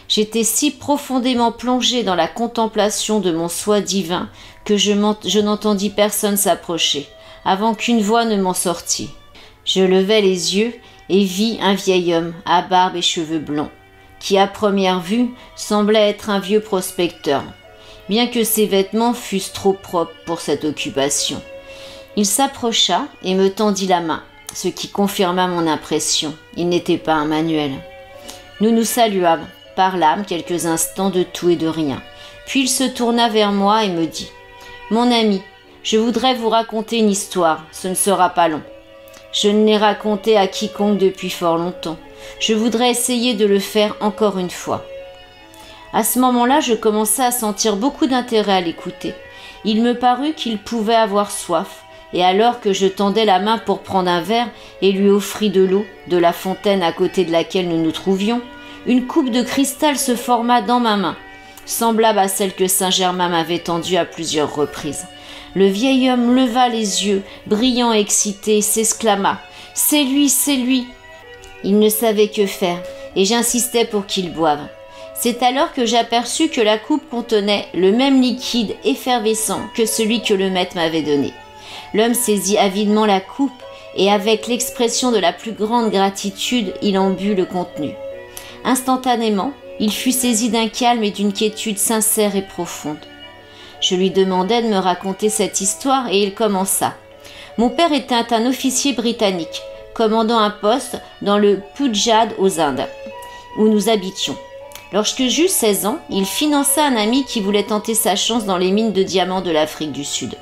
J'étais si profondément plongé dans la contemplation de mon soi divin que je n'entendis personne s'approcher, avant qu'une voix ne m'en sortît. Je levai les yeux et vis un vieil homme à barbe et cheveux blonds, qui à première vue semblait être un vieux prospecteur, bien que ses vêtements fussent trop propres pour cette occupation. Il s'approcha et me tendit la main, ce qui confirma mon impression. Il n'était pas un manuel. Nous nous saluâmes, parlâmes quelques instants de tout et de rien. Puis il se tourna vers moi et me dit « Mon ami, je voudrais vous raconter une histoire, ce ne sera pas long. Je ne l'ai racontée à quiconque depuis fort longtemps. Je voudrais essayer de le faire encore une fois. » À ce moment-là, je commençais à sentir beaucoup d'intérêt à l'écouter. Il me parut qu'il pouvait avoir soif, et alors que je tendais la main pour prendre un verre et lui offris de l'eau de la fontaine à côté de laquelle nous nous trouvions, une coupe de cristal se forma dans ma main, semblable à celle que Saint-Germain m'avait tendue à plusieurs reprises. Le vieil homme leva les yeux, brillant et excité, et s'exclama « C'est lui, c'est lui !» Il ne savait que faire, et j'insistais pour qu'il boive. C'est alors que j'aperçus que la coupe contenait le même liquide effervescent que celui que le maître m'avait donné. L'homme saisit avidement la coupe, et avec l'expression de la plus grande gratitude, il en but le contenu. Instantanément, il fut saisi d'un calme et d'une quiétude sincère et profonde. Je lui demandai de me raconter cette histoire et il commença. Mon père était un officier britannique, commandant un poste dans le Punjab aux Indes, où nous habitions. Lorsque j'eus 16 ans, il finança un ami qui voulait tenter sa chance dans les mines de diamants de l'Afrique du Sud.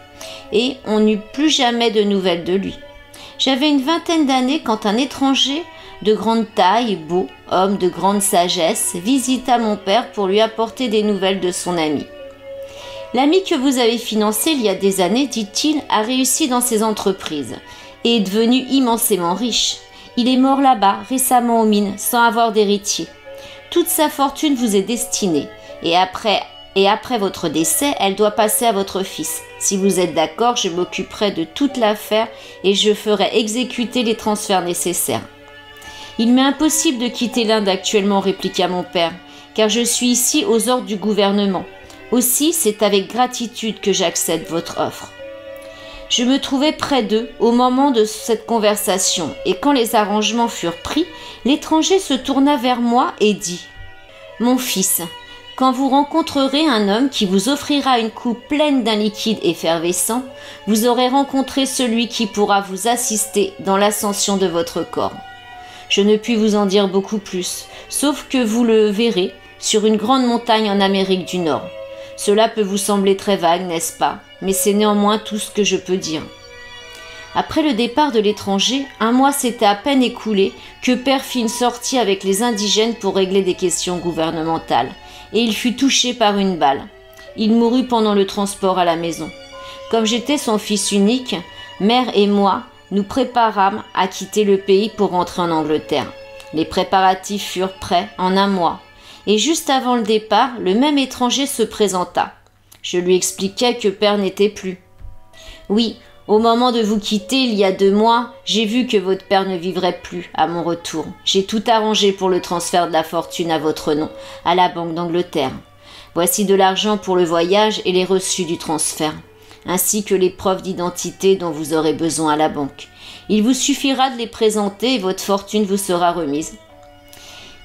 Et on n'eut plus jamais de nouvelles de lui. J'avais une vingtaine d'années quand un étranger de grande taille, beau, homme de grande sagesse, visita mon père pour lui apporter des nouvelles de son ami. L'ami que vous avez financé il y a des années, dit-il, a réussi dans ses entreprises et est devenu immensément riche. Il est mort là-bas, récemment aux mines, sans avoir d'héritier. Toute sa fortune vous est destinée et après votre décès, elle doit passer à votre fils. Si vous êtes d'accord, je m'occuperai de toute l'affaire et je ferai exécuter les transferts nécessaires. Il m'est impossible de quitter l'Inde actuellement, répliqua mon père, car je suis ici aux ordres du gouvernement. Aussi, c'est avec gratitude que j'accepte votre offre. Je me trouvais près d'eux au moment de cette conversation, et quand les arrangements furent pris, l'étranger se tourna vers moi et dit « Mon fils, quand vous rencontrerez un homme qui vous offrira une coupe pleine d'un liquide effervescent, vous aurez rencontré celui qui pourra vous assister dans l'ascension de votre corps. Je ne puis vous en dire beaucoup plus, sauf que vous le verrez sur une grande montagne en Amérique du Nord. Cela peut vous sembler très vague, n'est-ce pas? Mais c'est néanmoins tout ce que je peux dire. » Après le départ de l'étranger, un mois s'était à peine écoulé que Père fit une sortie avec les indigènes pour régler des questions gouvernementales, et il fut touché par une balle. Il mourut pendant le transport à la maison. Comme j'étais son fils unique, mère et moi, nous préparâmes à quitter le pays pour rentrer en Angleterre. Les préparatifs furent prêts en un mois. Et juste avant le départ, le même étranger se présenta. Je lui expliquai que père n'était plus. « Oui, au moment de vous quitter, il y a 2 mois, j'ai vu que votre père ne vivrait plus à mon retour. J'ai tout arrangé pour le transfert de la fortune à votre nom, à la Banque d'Angleterre. Voici de l'argent pour le voyage et les reçus du transfert, ainsi que les preuves d'identité dont vous aurez besoin à la banque. Il vous suffira de les présenter et votre fortune vous sera remise.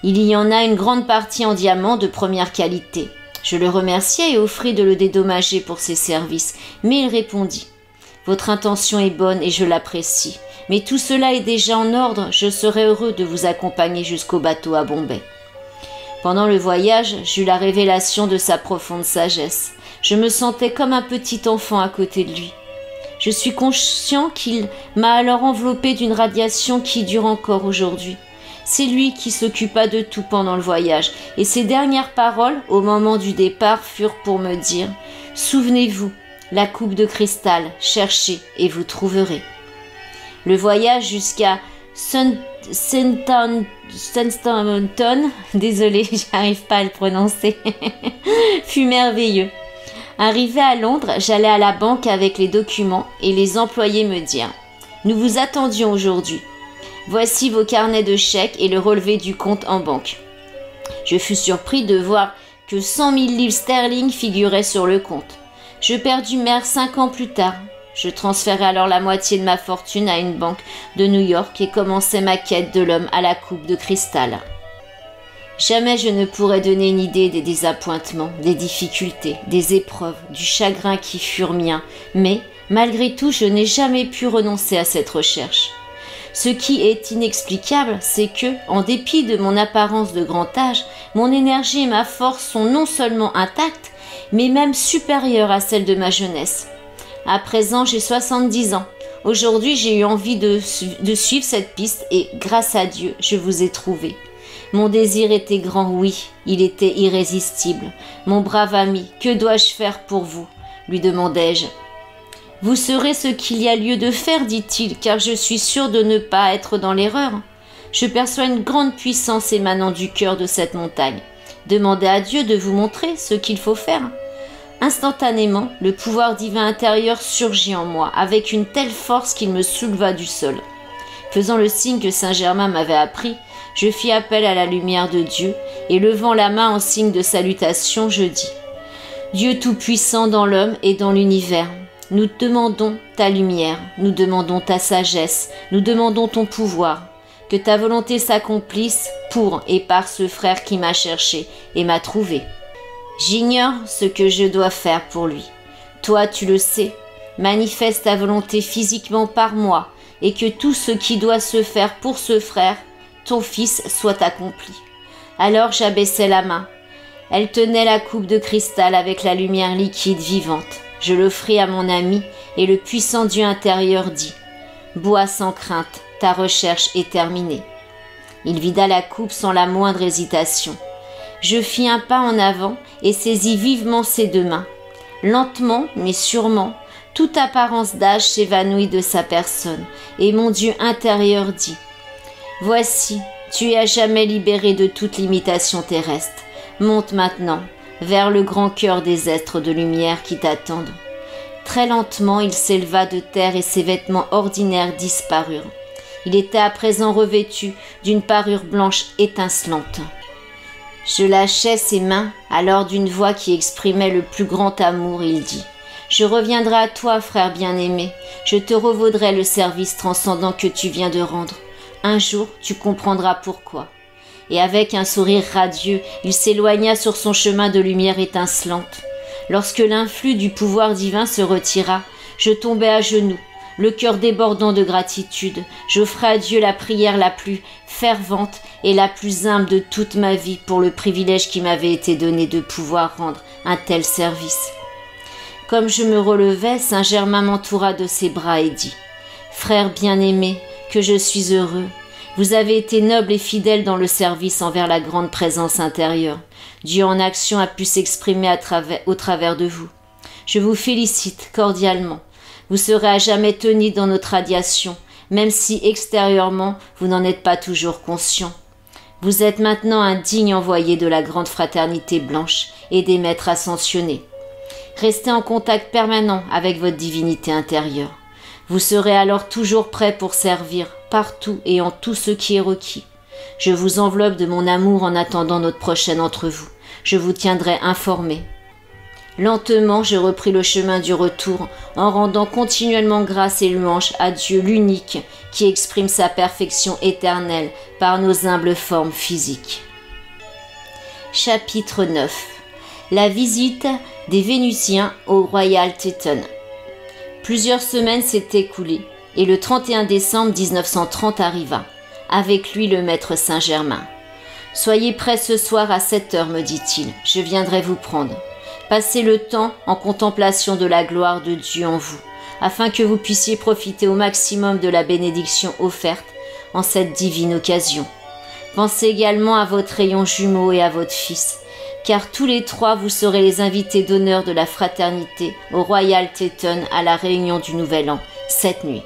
Il y en a une grande partie en diamants de première qualité. » Je le remerciai et offris de le dédommager pour ses services, mais il répondit « Votre intention est bonne et je l'apprécie, mais tout cela est déjà en ordre, je serai heureux de vous accompagner jusqu'au bateau à Bombay. » Pendant le voyage, j'eus la révélation de sa profonde sagesse. Je me sentais comme un petit enfant à côté de lui. Je suis conscient qu'il m'a alors enveloppé d'une radiation qui dure encore aujourd'hui. C'est lui qui s'occupa de tout pendant le voyage, et ses dernières paroles, au moment du départ, furent pour me dire « Souvenez-vous, la coupe de cristal, cherchez et vous trouverez. » Le voyage jusqu'à Southampton, désolé, j'arrive pas à le prononcer, fut merveilleux. Arrivé à Londres, j'allai à la banque avec les documents et les employés me dirent « Nous vous attendions aujourd'hui. Voici vos carnets de chèques et le relevé du compte en banque. » Je fus surpris de voir que 100 000 livres sterling figuraient sur le compte. Je perdis mère 5 ans plus tard. Je transférai alors la moitié de ma fortune à une banque de New York et commençai ma quête de l'homme à la coupe de cristal. Jamais je ne pourrais donner une idée des désappointements, des difficultés, des épreuves, du chagrin qui furent miens, mais, malgré tout, je n'ai jamais pu renoncer à cette recherche. Ce qui est inexplicable, c'est que, en dépit de mon apparence de grand âge, mon énergie et ma force sont non seulement intactes, mais même supérieures à celles de ma jeunesse. À présent, j'ai 70 ans. Aujourd'hui, j'ai eu envie de suivre cette piste et, grâce à Dieu, je vous ai trouvé. Mon désir était grand, oui, il était irrésistible. Mon brave ami, que dois-je faire pour vous ? Lui demandai-je. Vous serez ce qu'il y a lieu de faire, dit-il, car je suis sûr de ne pas être dans l'erreur. Je perçois une grande puissance émanant du cœur de cette montagne. Demandez à Dieu de vous montrer ce qu'il faut faire. Instantanément, le pouvoir divin intérieur surgit en moi, avec une telle force qu'il me souleva du sol. Faisant le signe que Saint Germain m'avait appris, je fis appel à la lumière de Dieu, et levant la main en signe de salutation, je dis « Dieu Tout-Puissant dans l'homme et dans l'univers, nous demandons ta lumière, nous demandons ta sagesse, nous demandons ton pouvoir, que ta volonté s'accomplisse pour et par ce frère qui m'a cherché et m'a trouvé. J'ignore ce que je dois faire pour lui. Toi, tu le sais, manifeste ta volonté physiquement par moi, et que tout ce qui doit se faire pour ce frère, ton fils, soit accompli. » Alors j'abaissai la main. Elle tenait la coupe de cristal avec la lumière liquide vivante. Je l'offris à mon ami, et le puissant Dieu intérieur dit « Bois sans crainte, ta recherche est terminée. » Il vida la coupe sans la moindre hésitation. Je fis un pas en avant et saisis vivement ses deux mains. Lentement, mais sûrement, toute apparence d'âge s'évanouit de sa personne, et mon Dieu intérieur dit « Voici, tu es à jamais libéré de toute limitation terrestre. Monte maintenant vers le grand cœur des êtres de lumière qui t'attendent. » Très lentement, il s'éleva de terre et ses vêtements ordinaires disparurent. Il était à présent revêtu d'une parure blanche étincelante. Je lâchai ses mains, alors d'une voix qui exprimait le plus grand amour, il dit « Je reviendrai à toi, frère bien-aimé, je te revaudrai le service transcendant que tu viens de rendre. Un jour, tu comprendras pourquoi. » Et avec un sourire radieux, il s'éloigna sur son chemin de lumière étincelante. Lorsque l'influx du pouvoir divin se retira, je tombai à genoux, le cœur débordant de gratitude. J'offrais à Dieu la prière la plus fervente et la plus humble de toute ma vie pour le privilège qui m'avait été donné de pouvoir rendre un tel service. Comme je me relevais, Saint Germain m'entoura de ses bras et dit « Frère bien-aimé, que je suis heureux. Vous avez été noble et fidèle dans le service envers la grande présence intérieure. Dieu en action a pu s'exprimer au travers de vous. Je vous félicite cordialement. Vous serez à jamais tenu dans notre radiation, même si extérieurement vous n'en êtes pas toujours conscient. Vous êtes maintenant un digne envoyé de la grande fraternité blanche et des maîtres ascensionnés. Restez en contact permanent avec votre divinité intérieure. Vous serez alors toujours prêt pour servir partout et en tout ce qui est requis. Je vous enveloppe de mon amour en attendant notre prochaine entrevue. Je vous tiendrai informé. Lentement, je repris le chemin du retour en rendant continuellement grâce et louange à Dieu l'unique qui exprime sa perfection éternelle par nos humbles formes physiques. Chapitre 9. La visite des Vénusiens au Royal Teton. Plusieurs semaines s'étaient écoulées et le 31 décembre 1930 arriva. Avec lui le maître Saint-Germain. « Soyez prêts ce soir à 7 heures, me dit-il, je viendrai vous prendre. Passez le temps en contemplation de la gloire de Dieu en vous, afin que vous puissiez profiter au maximum de la bénédiction offerte en cette divine occasion. Pensez également à votre rayon jumeau et à votre fils, car tous les trois vous serez les invités d'honneur de la fraternité au Royal Teton à la réunion du Nouvel An, cette nuit. »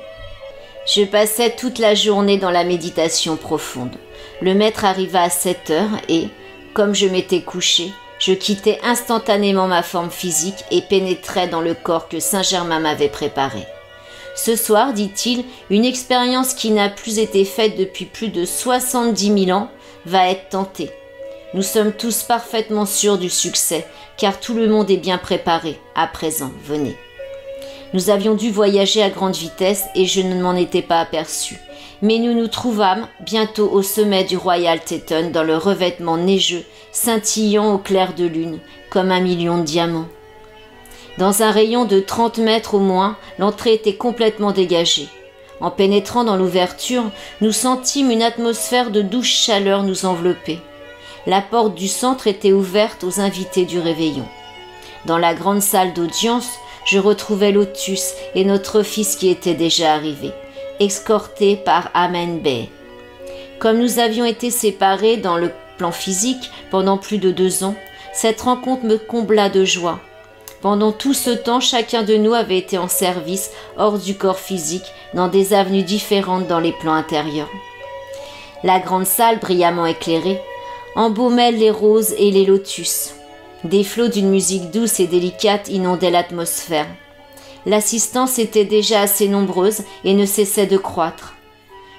Je passais toute la journée dans la méditation profonde. Le maître arriva à 7 heures et, comme je m'étais couché, je quittais instantanément ma forme physique et pénétrais dans le corps que Saint-Germain m'avait préparé. Ce soir, dit-il, une expérience qui n'a plus été faite depuis plus de 70 000 ans va être tentée. Nous sommes tous parfaitement sûrs du succès, car tout le monde est bien préparé. À présent, venez. Nous avions dû voyager à grande vitesse et je ne m'en étais pas aperçu. Mais nous nous trouvâmes bientôt au sommet du Royal Teton dans le revêtement neigeux, scintillant au clair de lune, comme 1 million de diamants. Dans un rayon de 30 mètres au moins, l'entrée était complètement dégagée. En pénétrant dans l'ouverture, nous sentîmes une atmosphère de douce chaleur nous envelopper. La porte du centre était ouverte aux invités du réveillon. Dans la grande salle d'audience, je retrouvais Lotus et notre fils qui était déjà arrivé, escorté par Amen Bey. Comme nous avions été séparés dans le plan physique pendant plus de 2 ans, cette rencontre me combla de joie. Pendant tout ce temps, chacun de nous avait été en service hors du corps physique, dans des avenues différentes dans les plans intérieurs. La grande salle, brillamment éclairée, embaumait les roses et les lotus. Des flots d'une musique douce et délicate inondaient l'atmosphère. L'assistance était déjà assez nombreuse et ne cessait de croître.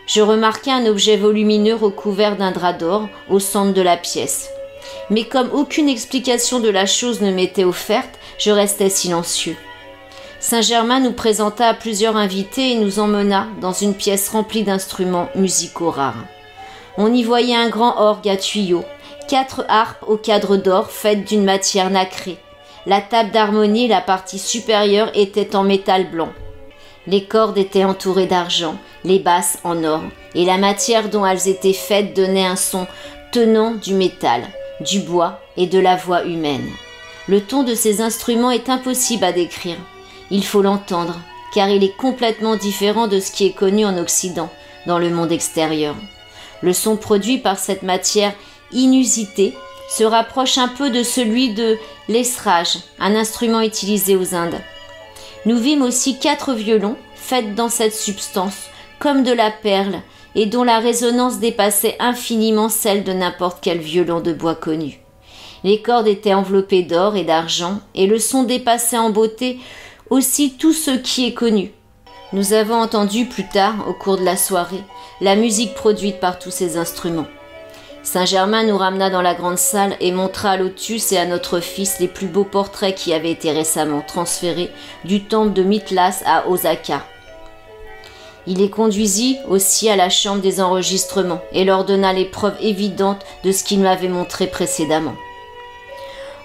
Je remarquai un objet volumineux recouvert d'un drap d'or au centre de la pièce. Mais comme aucune explication de la chose ne m'était offerte, je restais silencieux. Saint-Germain nous présenta à plusieurs invités et nous emmena dans une pièce remplie d'instruments musicaux rares. On y voyait un grand orgue à tuyaux, 4 harpes au cadre d'or faites d'une matière nacrée. La table d'harmonie, la partie supérieure, était en métal blanc. Les cordes étaient entourées d'argent, les basses en or, et la matière dont elles étaient faites donnait un son tenant du métal, du bois et de la voix humaine. Le ton de ces instruments est impossible à décrire. Il faut l'entendre, car il est complètement différent de ce qui est connu en Occident, dans le monde extérieur. Le son produit par cette matière inusitée se rapproche un peu de celui de l'esrage, un instrument utilisé aux Indes. Nous vîmes aussi 4 violons, faits dans cette substance, comme de la perle, et dont la résonance dépassait infiniment celle de n'importe quel violon de bois connu. Les cordes étaient enveloppées d'or et d'argent, et le son dépassait en beauté aussi tout ce qui est connu. Nous avons entendu plus tard, au cours de la soirée, la musique produite par tous ces instruments. Saint-Germain nous ramena dans la grande salle et montra à Lotus et à notre fils les plus beaux portraits qui avaient été récemment transférés du temple de Mitlas à Osaka. Il les conduisit aussi à la chambre des enregistrements et leur donna les preuves évidentes de ce qu'il m'avait montré précédemment.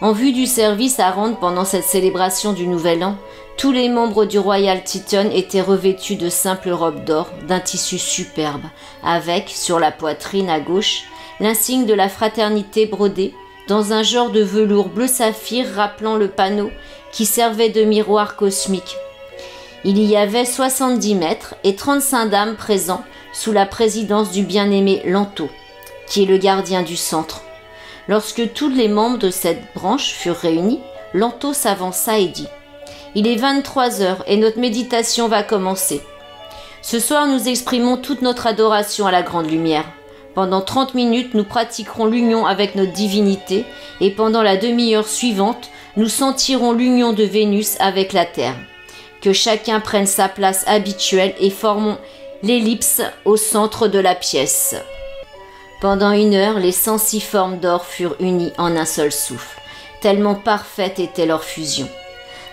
En vue du service à rendre pendant cette célébration du Nouvel An, tous les membres du Royal Teton étaient revêtus de simples robes d'or d'un tissu superbe, avec, sur la poitrine à gauche, l'insigne de la fraternité brodée dans un genre de velours bleu saphir rappelant le panneau qui servait de miroir cosmique. Il y avait 70 maîtres et 35 dames présents sous la présidence du bien-aimé Lanto, qui est le gardien du centre. Lorsque tous les membres de cette branche furent réunis, Lanto s'avança et dit « Il est 23 heures et notre méditation va commencer. Ce soir, nous exprimons toute notre adoration à la grande lumière. Pendant 30 minutes, nous pratiquerons l'union avec notre divinité et pendant la demi-heure suivante, nous sentirons l'union de Vénus avec la Terre. Que chacun prenne sa place habituelle et formons l'ellipse au centre de la pièce. » Pendant 1 heure, les 106 formes d'or furent unies en un seul souffle, tellement parfaite était leur fusion.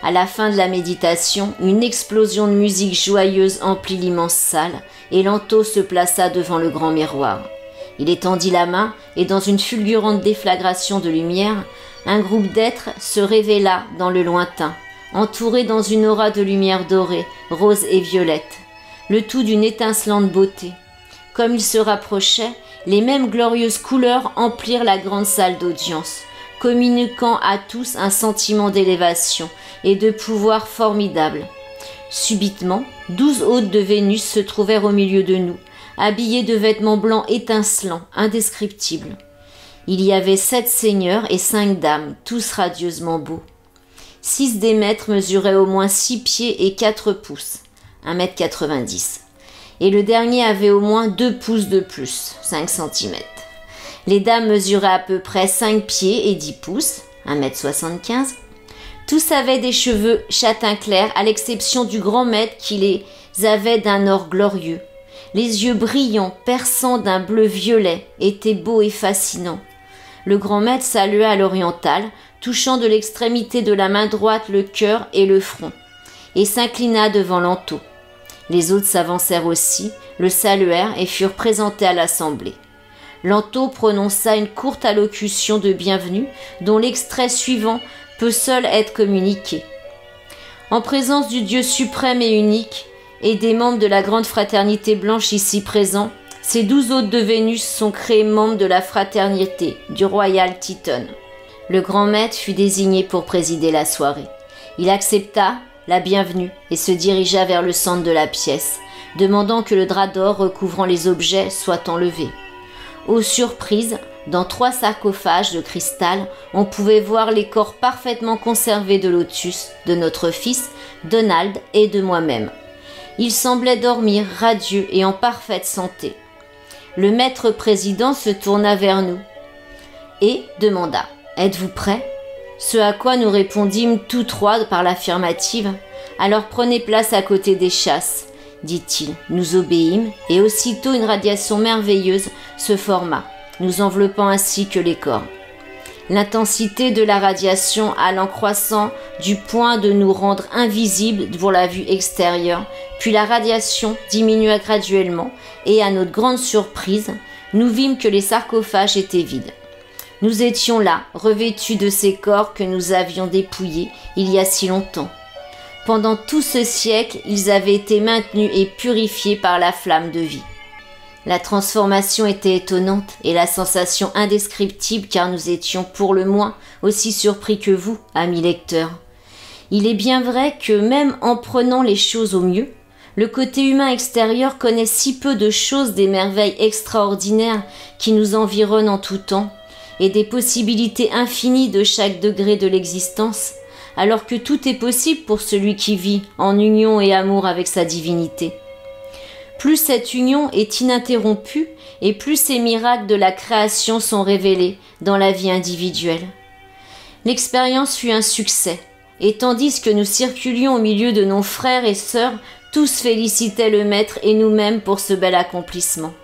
À la fin de la méditation, une explosion de musique joyeuse emplit l'immense salle et Lanto se plaça devant le grand miroir. Il étendit la main et dans une fulgurante déflagration de lumière, un groupe d'êtres se révéla dans le lointain, entouré dans une aura de lumière dorée, rose et violette, le tout d'une étincelante beauté. Comme ils se rapprochaient, les mêmes glorieuses couleurs emplirent la grande salle d'audience, communiquant à tous un sentiment d'élévation et de pouvoir formidable. Subitement, 12 hôtes de Vénus se trouvèrent au milieu de nous, habillés de vêtements blancs étincelants, indescriptibles. Il y avait 7 seigneurs et 5 dames, tous radieusement beaux. 6 des maîtres mesuraient au moins 6 pieds et 4 pouces, 1,90 m. Et le dernier avait au moins 2 pouces de plus, 5 cm. Les dames mesuraient à peu près 5 pieds et 10 pouces, 1,75 m. Tous avaient des cheveux châtain clair, à l'exception du grand maître qui les avait d'un or glorieux. Les yeux brillants, perçants d'un bleu violet, étaient beaux et fascinants. Le grand maître salua à l'orientale, touchant de l'extrémité de la main droite le cœur et le front, et s'inclina devant Lanto. Les autres s'avancèrent aussi, le saluèrent et furent présentés à l'assemblée. Lanto prononça une courte allocution de bienvenue dont l'extrait suivant peut seul être communiqué. En présence du Dieu suprême et unique et des membres de la grande fraternité blanche ici présents, ces 12 hôtes de Vénus sont créés membres de la fraternité du Royal Teton. Le grand maître fut désigné pour présider la soirée. Il accepta la bienvenue et se dirigea vers le centre de la pièce, demandant que le drap d'or recouvrant les objets soit enlevé. Aux surprises, dans 3 sarcophages de cristal, on pouvait voir les corps parfaitement conservés de Lotus, de notre fils, Donald et de moi-même. Ils semblaient dormir radieux et en parfaite santé. Le maître président se tourna vers nous et demanda « Êtes-vous prêts ?» Ce à quoi nous répondîmes tous trois par l'affirmative. « Alors prenez place à côté des chasses, dit-il. Nous obéîmes, et aussitôt une radiation merveilleuse se forma, nous enveloppant ainsi que les corps. L'intensité de la radiation allant croissant du point de nous rendre invisibles pour la vue extérieure, puis la radiation diminua graduellement, et à notre grande surprise, nous vîmes que les sarcophages étaient vides. Nous étions là, revêtus de ces corps que nous avions dépouillés il y a si longtemps. Pendant tout ce siècle, ils avaient été maintenus et purifiés par la flamme de vie. La transformation était étonnante et la sensation indescriptible car nous étions pour le moins aussi surpris que vous, amis lecteurs. Il est bien vrai que même en prenant les choses au mieux, le côté humain extérieur connaît si peu de choses des merveilles extraordinaires qui nous environnent en tout temps et des possibilités infinies de chaque degré de l'existence, alors que tout est possible pour celui qui vit en union et amour avec sa divinité. Plus cette union est ininterrompue et plus ces miracles de la création sont révélés dans la vie individuelle. L'expérience fut un succès, et tandis que nous circulions au milieu de nos frères et sœurs, tous félicitaient le Maître et nous-mêmes pour ce bel accomplissement.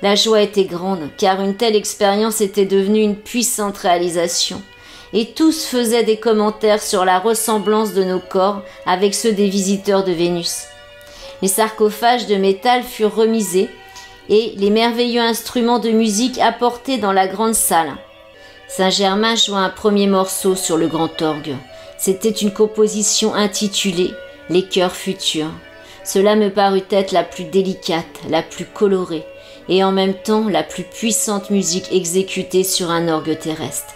La joie était grande, car une telle expérience était devenue une puissante réalisation, et tous faisaient des commentaires sur la ressemblance de nos corps avec ceux des visiteurs de Vénus. Les sarcophages de métal furent remisés et les merveilleux instruments de musique apportés dans la grande salle. Saint-Germain joua un premier morceau sur le grand orgue. C'était une composition intitulée « Les cœurs futurs ». Cela me parut être la plus délicate, la plus colorée et en même temps la plus puissante musique exécutée sur un orgue terrestre.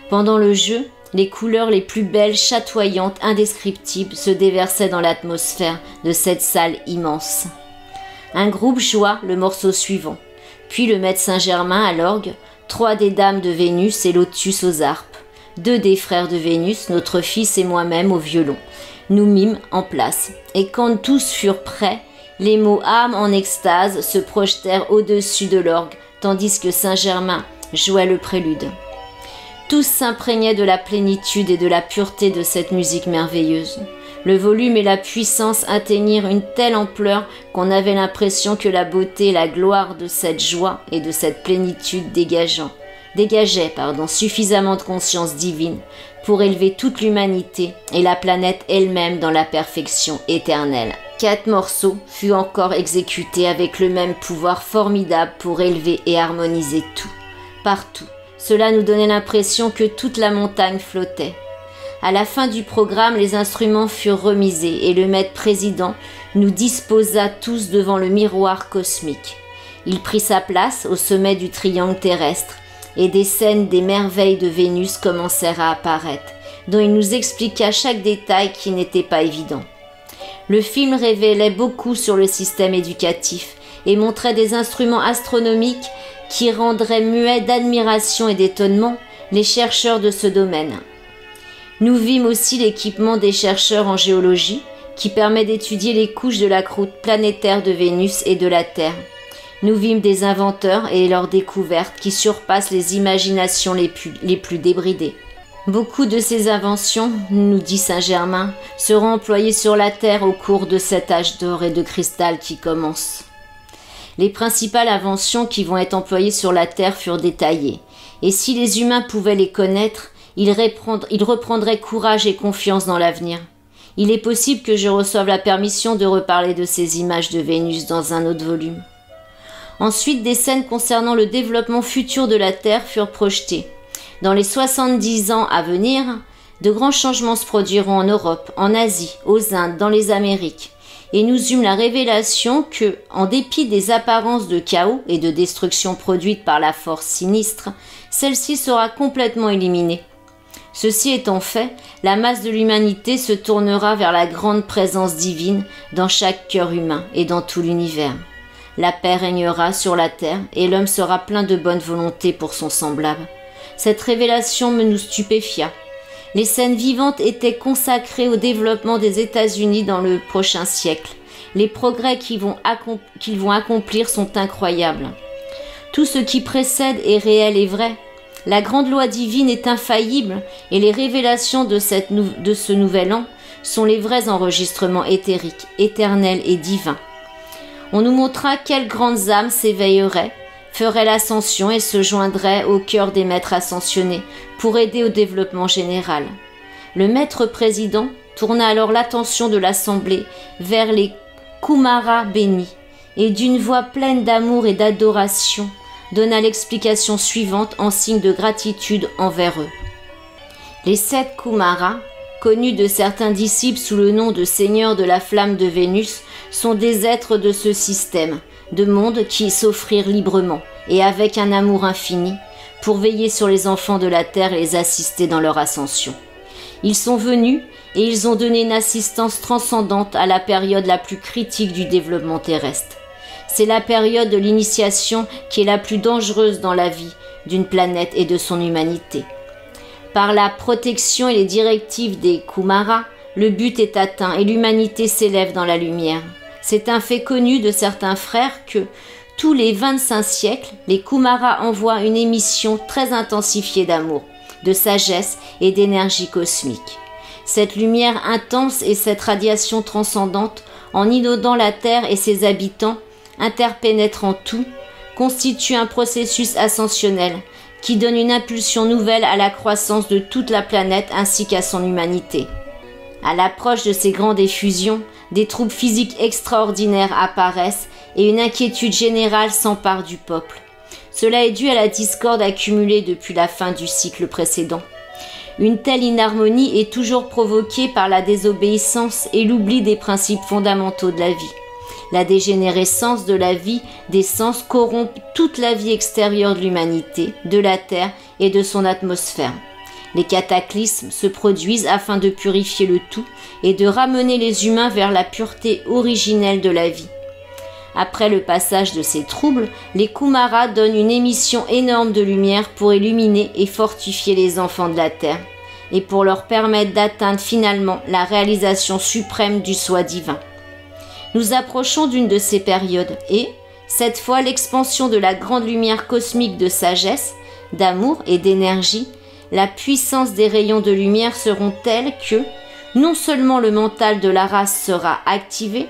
Pendant le jeu, les couleurs les plus belles, chatoyantes, indescriptibles se déversaient dans l'atmosphère de cette salle immense. Un groupe joua le morceau suivant, puis le maître Saint-Germain à l'orgue, 3 des dames de Vénus et Lotus aux harpes, 2 des frères de Vénus, notre fils et moi-même au violon. Nous mîmes en place, et quand tous furent prêts, les mots « âme en extase » se projetèrent au-dessus de l'orgue, tandis que Saint-Germain jouait le prélude. Tous s'imprégnaient de la plénitude et de la pureté de cette musique merveilleuse. Le volume et la puissance atteignirent une telle ampleur qu'on avait l'impression que la beauté et la gloire de cette joie et de cette plénitude dégageaient suffisamment de conscience divine pour élever toute l'humanité et la planète elle-même dans la perfection éternelle. 4 morceaux furent encore exécutés avec le même pouvoir formidable pour élever et harmoniser tout, partout. Cela nous donnait l'impression que toute la montagne flottait. À la fin du programme, les instruments furent remisés et le maître président nous disposa tous devant le miroir cosmique. Il prit sa place au sommet du triangle terrestre et des scènes des merveilles de Vénus commencèrent à apparaître, dont il nous expliqua chaque détail qui n'était pas évident. Le film révélait beaucoup sur le système éducatif et montrait des instruments astronomiques qui rendraient muets d'admiration et d'étonnement les chercheurs de ce domaine. Nous vîmes aussi l'équipement des chercheurs en géologie qui permet d'étudier les couches de la croûte planétaire de Vénus et de la Terre. Nous vîmes des inventeurs et leurs découvertes qui surpassent les imaginations les plus débridées. Beaucoup de ces inventions, nous dit Saint-Germain, seront employées sur la Terre au cours de cet âge d'or et de cristal qui commence. Les principales inventions qui vont être employées sur la Terre furent détaillées, et si les humains pouvaient les connaître, ils reprendraient courage et confiance dans l'avenir. Il est possible que je reçoive la permission de reparler de ces images de Vénus dans un autre volume. Ensuite, des scènes concernant le développement futur de la Terre furent projetées. Dans les 70 ans à venir, de grands changements se produiront en Europe, en Asie, aux Indes, dans les Amériques. Et nous eûmes la révélation que, en dépit des apparences de chaos et de destruction produites par la force sinistre, celle-ci sera complètement éliminée. Ceci étant fait, la masse de l'humanité se tournera vers la grande présence divine dans chaque cœur humain et dans tout l'univers. La paix régnera sur la terre et l'homme sera plein de bonne volonté pour son semblable. Cette révélation nous stupéfia. Les scènes vivantes étaient consacrées au développement des États-Unis dans le prochain siècle. Les progrès qu'ils vont accomplir sont incroyables. Tout ce qui précède est réel et vrai. La grande loi divine est infaillible et les révélations de ce nouvel an sont les vrais enregistrements éthériques, éternels et divins. On nous montra quelles grandes âmes s'éveilleraient, feraient l'ascension et se joindraient au cœur des maîtres ascensionnés pour aider au développement général. Le maître président tourna alors l'attention de l'assemblée vers les Kumaras bénis et d'une voix pleine d'amour et d'adoration donna l'explication suivante en signe de gratitude envers eux. Les 7 Kumaras, connus de certains disciples sous le nom de Seigneurs de la flamme de Vénus, sont des êtres de ce système de monde qui s'offrirent librement et avec un amour infini pour veiller sur les enfants de la terre et les assister dans leur ascension. Ils sont venus et ils ont donné une assistance transcendante à la période la plus critique du développement terrestre. C'est la période de l'initiation qui est la plus dangereuse dans la vie d'une planète et de son humanité. Par la protection et les directives des Kumaras, le but est atteint et l'humanité s'élève dans la lumière. C'est un fait connu de certains frères que, tous les 25 siècles, les Kumaras envoient une émission très intensifiée d'amour, de sagesse et d'énergie cosmique. Cette lumière intense et cette radiation transcendante, en inondant la Terre et ses habitants, interpénétrant tout, constitue un processus ascensionnel qui donne une impulsion nouvelle à la croissance de toute la planète ainsi qu'à son humanité. À l'approche de ces grandes effusions, des troubles physiques extraordinaires apparaissent et une inquiétude générale s'empare du peuple. Cela est dû à la discorde accumulée depuis la fin du cycle précédent. Une telle inharmonie est toujours provoquée par la désobéissance et l'oubli des principes fondamentaux de la vie. La dégénérescence de la vie des sens corrompt toute la vie extérieure de l'humanité, de la Terre et de son atmosphère. Les cataclysmes se produisent afin de purifier le tout et de ramener les humains vers la pureté originelle de la vie. Après le passage de ces troubles, les Kumaras donnent une émission énorme de lumière pour illuminer et fortifier les enfants de la Terre et pour leur permettre d'atteindre finalement la réalisation suprême du soi divin. Nous approchons d'une de ces périodes et, cette fois, l'expansion de la grande lumière cosmique de sagesse, d'amour et d'énergie, la puissance des rayons de lumière seront telles que, non seulement le mental de la race sera activé,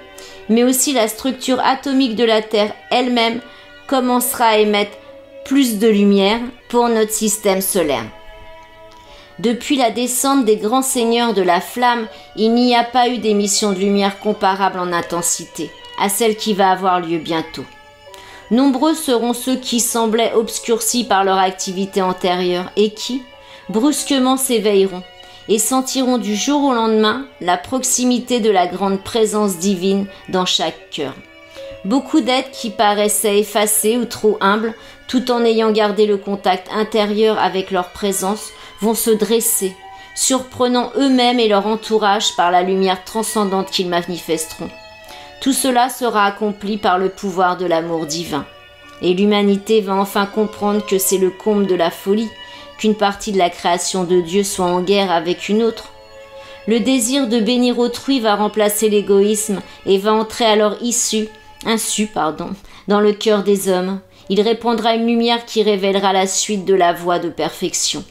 mais aussi la structure atomique de la Terre elle-même commencera à émettre plus de lumière pour notre système solaire. Depuis la descente des grands seigneurs de la flamme, il n'y a pas eu d'émission de lumière comparable en intensité à celle qui va avoir lieu bientôt. Nombreux seront ceux qui semblaient obscurcis par leur activité antérieure et qui, brusquement, s'éveilleront et sentiront du jour au lendemain la proximité de la grande présence divine dans chaque cœur. Beaucoup d'êtres qui paraissaient effacés ou trop humbles, tout en ayant gardé le contact intérieur avec leur présence, vont se dresser, surprenant eux-mêmes et leur entourage par la lumière transcendante qu'ils manifesteront. Tout cela sera accompli par le pouvoir de l'amour divin. Et l'humanité va enfin comprendre que c'est le comble de la folie, qu'une partie de la création de Dieu soit en guerre avec une autre. Le désir de bénir autrui va remplacer l'égoïsme et va entrer alors insu dans le cœur des hommes. Il répandra une lumière qui révélera la suite de la voie de perfection.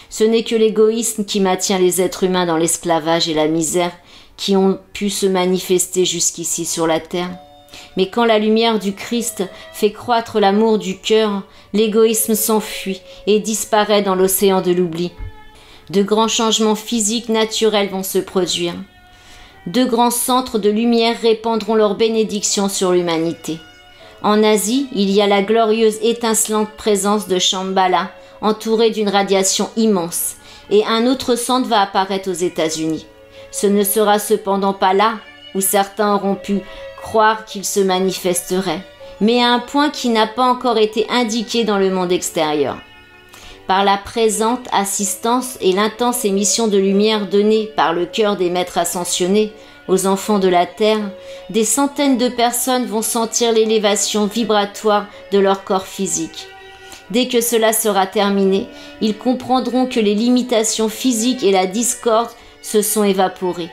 Ce n'est que l'égoïsme qui maintient les êtres humains dans l'esclavage et la misère qui ont pu se manifester jusqu'ici sur la terre. Mais quand la lumière du Christ fait croître l'amour du cœur, l'égoïsme s'enfuit et disparaît dans l'océan de l'oubli. De grands changements physiques naturels vont se produire. De grands centres de lumière répandront leurs bénédictions sur l'humanité. En Asie, il y a la glorieuse étincelante présence de Shambhala, entourée d'une radiation immense, et un autre centre va apparaître aux États-Unis. Ce ne sera cependant pas là où certains auront pu croire qu'il se manifesterait, mais à un point qui n'a pas encore été indiqué dans le monde extérieur. Par la présente assistance et l'intense émission de lumière donnée par le cœur des maîtres ascensionnés aux enfants de la Terre, des centaines de personnes vont sentir l'élévation vibratoire de leur corps physique. Dès que cela sera terminé, ils comprendront que les limitations physiques et la discorde se sont évaporées,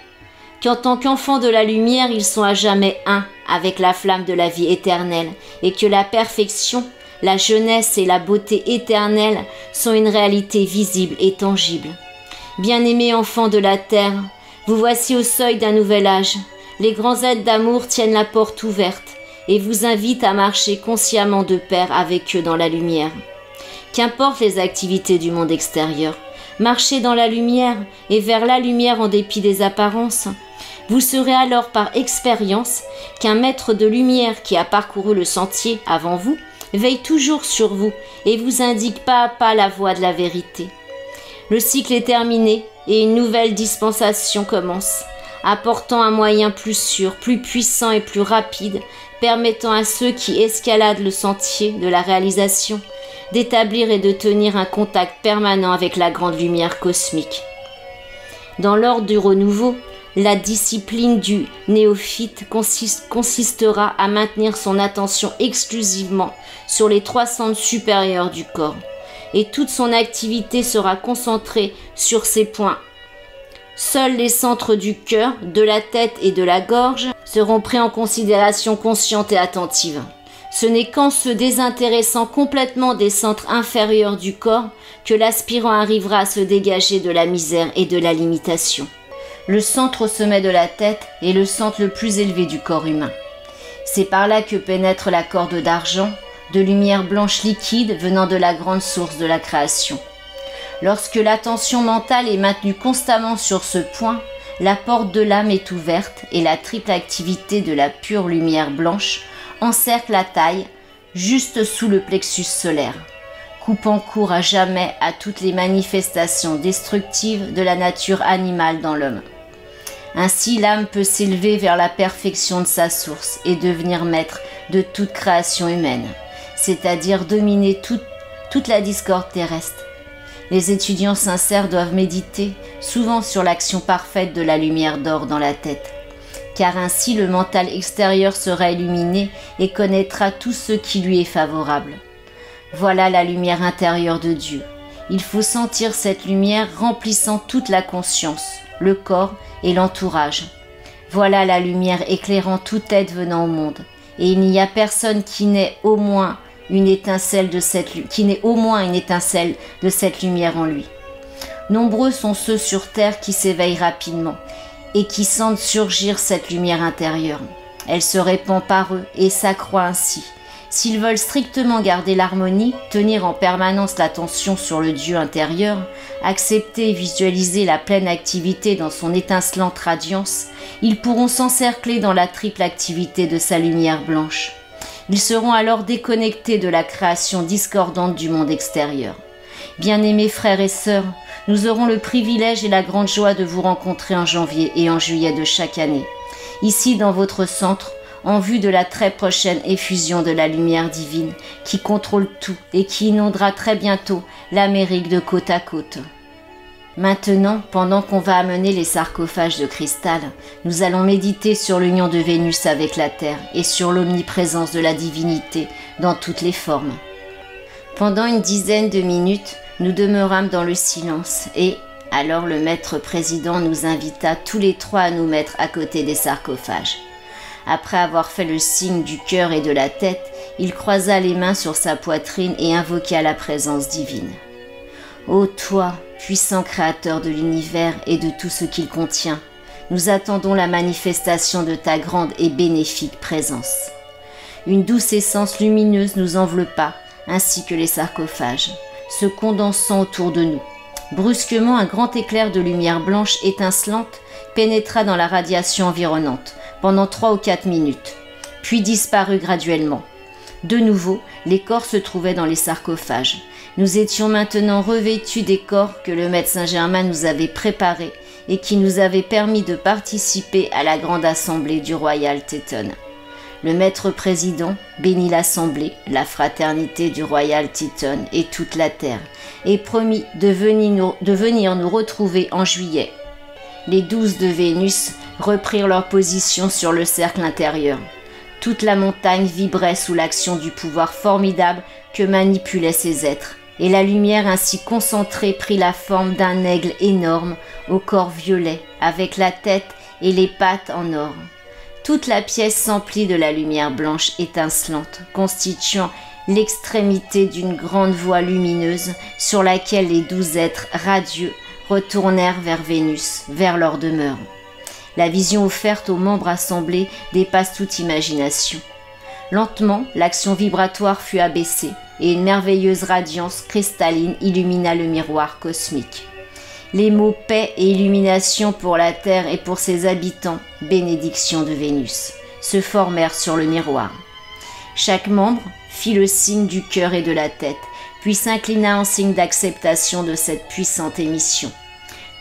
qu'en tant qu'enfants de la lumière, ils sont à jamais un avec la flamme de la vie éternelle et que la perfection, la jeunesse et la beauté éternelle sont une réalité visible et tangible. Bien-aimés enfants de la terre, vous voici au seuil d'un nouvel âge. Les grands êtres d'amour tiennent la porte ouverte et vous invitent à marcher consciemment de pair avec eux dans la lumière. Qu'importe les activités du monde extérieur, marchez dans la lumière et vers la lumière en dépit des apparences. Vous saurez alors par expérience qu'un maître de lumière qui a parcouru le sentier avant vous veille toujours sur vous et vous indique pas à pas la voie de la vérité. Le cycle est terminé et une nouvelle dispensation commence, apportant un moyen plus sûr, plus puissant et plus rapide, permettant à ceux qui escaladent le sentier de la réalisation d'établir et de tenir un contact permanent avec la grande lumière cosmique. Dans l'ordre du renouveau, la discipline du néophyte consistera à maintenir son attention exclusivement sur les 3 centres supérieurs du corps, et toute son activité sera concentrée sur ces points. Seuls les centres du cœur, de la tête et de la gorge seront pris en considération consciente et attentive. Ce n'est qu'en se désintéressant complètement des centres inférieurs du corps que l'aspirant arrivera à se dégager de la misère et de la limitation. Le centre au sommet de la tête est le centre le plus élevé du corps humain. C'est par là que pénètre la corde d'argent, de lumière blanche liquide venant de la grande source de la création. Lorsque l'attention mentale est maintenue constamment sur ce point, la porte de l'âme est ouverte et la triple activité de la pure lumière blanche encercle la taille juste sous le plexus solaire, coupant court à jamais à toutes les manifestations destructives de la nature animale dans l'homme. Ainsi, l'âme peut s'élever vers la perfection de sa source et devenir maître de toute création humaine, c'est-à-dire dominer toute la discorde terrestre. Les étudiants sincères doivent méditer souvent sur l'action parfaite de la lumière d'or dans la tête, car ainsi le mental extérieur sera illuminé et connaîtra tout ce qui lui est favorable. Voilà la lumière intérieure de Dieu. Il faut sentir cette lumière remplissant toute la conscience, le corps et l'entourage. Voilà la lumière éclairant tout être venant au monde, et il n'y a personne qui n'ait au moins une étincelle de cette lumière en lui. Nombreux sont ceux sur terre qui s'éveillent rapidement et qui sentent surgir cette lumière intérieure. Elle se répand par eux et s'accroît ainsi. S'ils veulent strictement garder l'harmonie, tenir en permanence l'attention sur le Dieu intérieur, accepter et visualiser la pleine activité dans son étincelante radiance, ils pourront s'encercler dans la triple activité de sa lumière blanche. Ils seront alors déconnectés de la création discordante du monde extérieur. Bien-aimés frères et sœurs, nous aurons le privilège et la grande joie de vous rencontrer en janvier et en juillet de chaque année, ici dans votre centre, en vue de la très prochaine effusion de la lumière divine qui contrôle tout et qui inondera très bientôt l'Amérique de côte à côte. Maintenant, pendant qu'on va amener les sarcophages de cristal, nous allons méditer sur l'union de Vénus avec la Terre et sur l'omniprésence de la divinité dans toutes les formes. Pendant une dizaine de minutes, nous demeurâmes dans le silence et, alors le maître président nous invita tous les 3 à nous mettre à côté des sarcophages. Après avoir fait le signe du cœur et de la tête, il croisa les mains sur sa poitrine et invoqua la présence divine. Ô toi, puissant créateur de l'univers et de tout ce qu'il contient, nous attendons la manifestation de ta grande et bénéfique présence. Une douce essence lumineuse nous enveloppa, ainsi que les sarcophages, se condensant autour de nous. Brusquement, un grand éclair de lumière blanche étincelante pénétra dans la radiation environnante pendant 3 ou 4 minutes, puis disparut graduellement. De nouveau, les corps se trouvaient dans les sarcophages. Nous étions maintenant revêtus des corps que le maître Saint-Germain nous avait préparés et qui nous avaient permis de participer à la grande assemblée du Royal Teton. Le maître président bénit l'assemblée, la fraternité du Royal Teton et toute la terre, et promit de venir nous retrouver en juillet. Les 12 de Vénus reprirent leur position sur le cercle intérieur. Toute la montagne vibrait sous l'action du pouvoir formidable que manipulaient ces êtres, et la lumière ainsi concentrée prit la forme d'un aigle énorme au corps violet, avec la tête et les pattes en or. Toute la pièce s'emplit de la lumière blanche étincelante, constituant l'extrémité d'une grande voie lumineuse sur laquelle les 12 êtres radieux retournèrent vers Vénus, vers leur demeure. La vision offerte aux membres assemblés dépasse toute imagination. Lentement, l'action vibratoire fut abaissée et une merveilleuse radiance cristalline illumina le miroir cosmique. Les mots « paix et illumination pour la Terre et pour ses habitants, bénédiction de Vénus » se formèrent sur le miroir. Chaque membre fit le signe du cœur et de la tête, puis s'inclina en signe d'acceptation de cette puissante émission.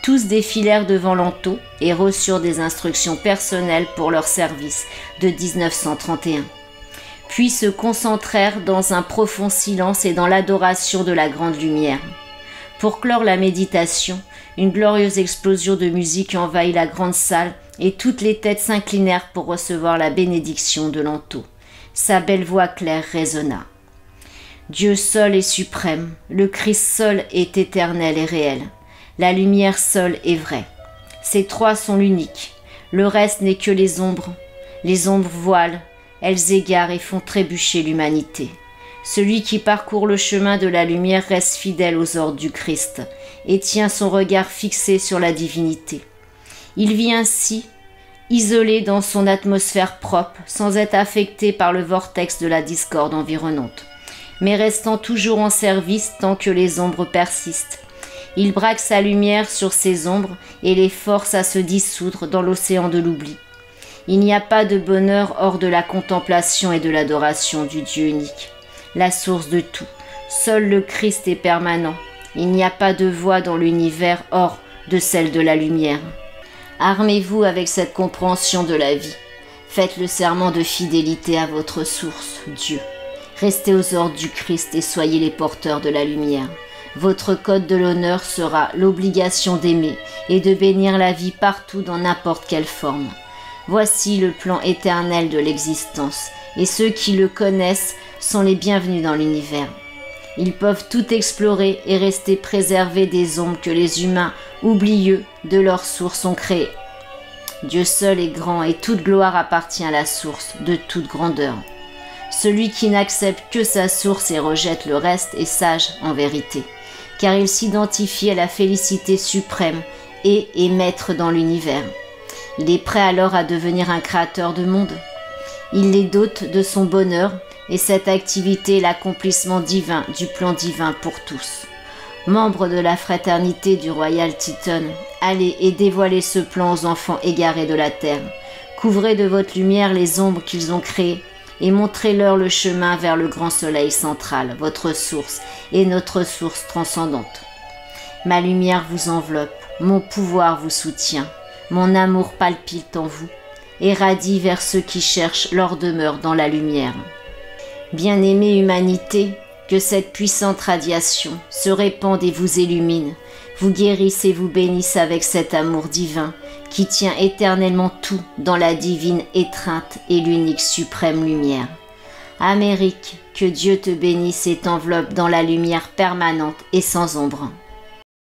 Tous défilèrent devant l'Anto et reçurent des instructions personnelles pour leur service de 1931. Puis se concentrèrent dans un profond silence et dans l'adoration de la grande lumière. Pour clore la méditation, une glorieuse explosion de musique envahit la grande salle et toutes les têtes s'inclinèrent pour recevoir la bénédiction de l'Anto. Sa belle voix claire résonna. Dieu seul est suprême, le Christ seul est éternel et réel. La lumière seule est vraie. Ces trois sont l'unique. Le reste n'est que les ombres. Les ombres voilent, elles égarent et font trébucher l'humanité. Celui qui parcourt le chemin de la lumière reste fidèle aux ordres du Christ et tient son regard fixé sur la divinité. Il vit ainsi, isolé dans son atmosphère propre, sans être affecté par le vortex de la discorde environnante, mais restant toujours en service tant que les ombres persistent. Il braque sa lumière sur ces ombres et les force à se dissoudre dans l'océan de l'oubli. Il n'y a pas de bonheur hors de la contemplation et de l'adoration du Dieu unique, la source de tout. Seul le Christ est permanent. Il n'y a pas de voie dans l'univers hors de celle de la lumière. Armez-vous avec cette compréhension de la vie. Faites le serment de fidélité à votre source, Dieu. Restez aux ordres du Christ et soyez les porteurs de la lumière. Votre code de l'honneur sera l'obligation d'aimer et de bénir la vie partout dans n'importe quelle forme. Voici le plan éternel de l'existence, et ceux qui le connaissent sont les bienvenus dans l'univers. Ils peuvent tout explorer et rester préservés des ombres que les humains, oublieux de leur source, ont créées. Dieu seul est grand et toute gloire appartient à la source de toute grandeur. Celui qui n'accepte que sa source et rejette le reste est sage en vérité, car il s'identifie à la félicité suprême et est maître dans l'univers. Il est prêt alors à devenir un créateur de monde. Il les dote de son bonheur et cette activité est l'accomplissement divin du plan divin pour tous. Membres de la fraternité du Royal Teton, allez et dévoilez ce plan aux enfants égarés de la terre. Couvrez de votre lumière les ombres qu'ils ont créées et montrez-leur le chemin vers le grand soleil central, votre source et notre source transcendante. Ma lumière vous enveloppe, mon pouvoir vous soutient, mon amour palpite en vous et radie vers ceux qui cherchent leur demeure dans la lumière. Bien-aimée humanité, que cette puissante radiation se répande et vous illumine, vous guérisse et vous bénisse avec cet amour divin qui tient éternellement tout dans la divine étreinte et l'unique suprême lumière. Amérique, que Dieu te bénisse et t'enveloppe dans la lumière permanente et sans ombre.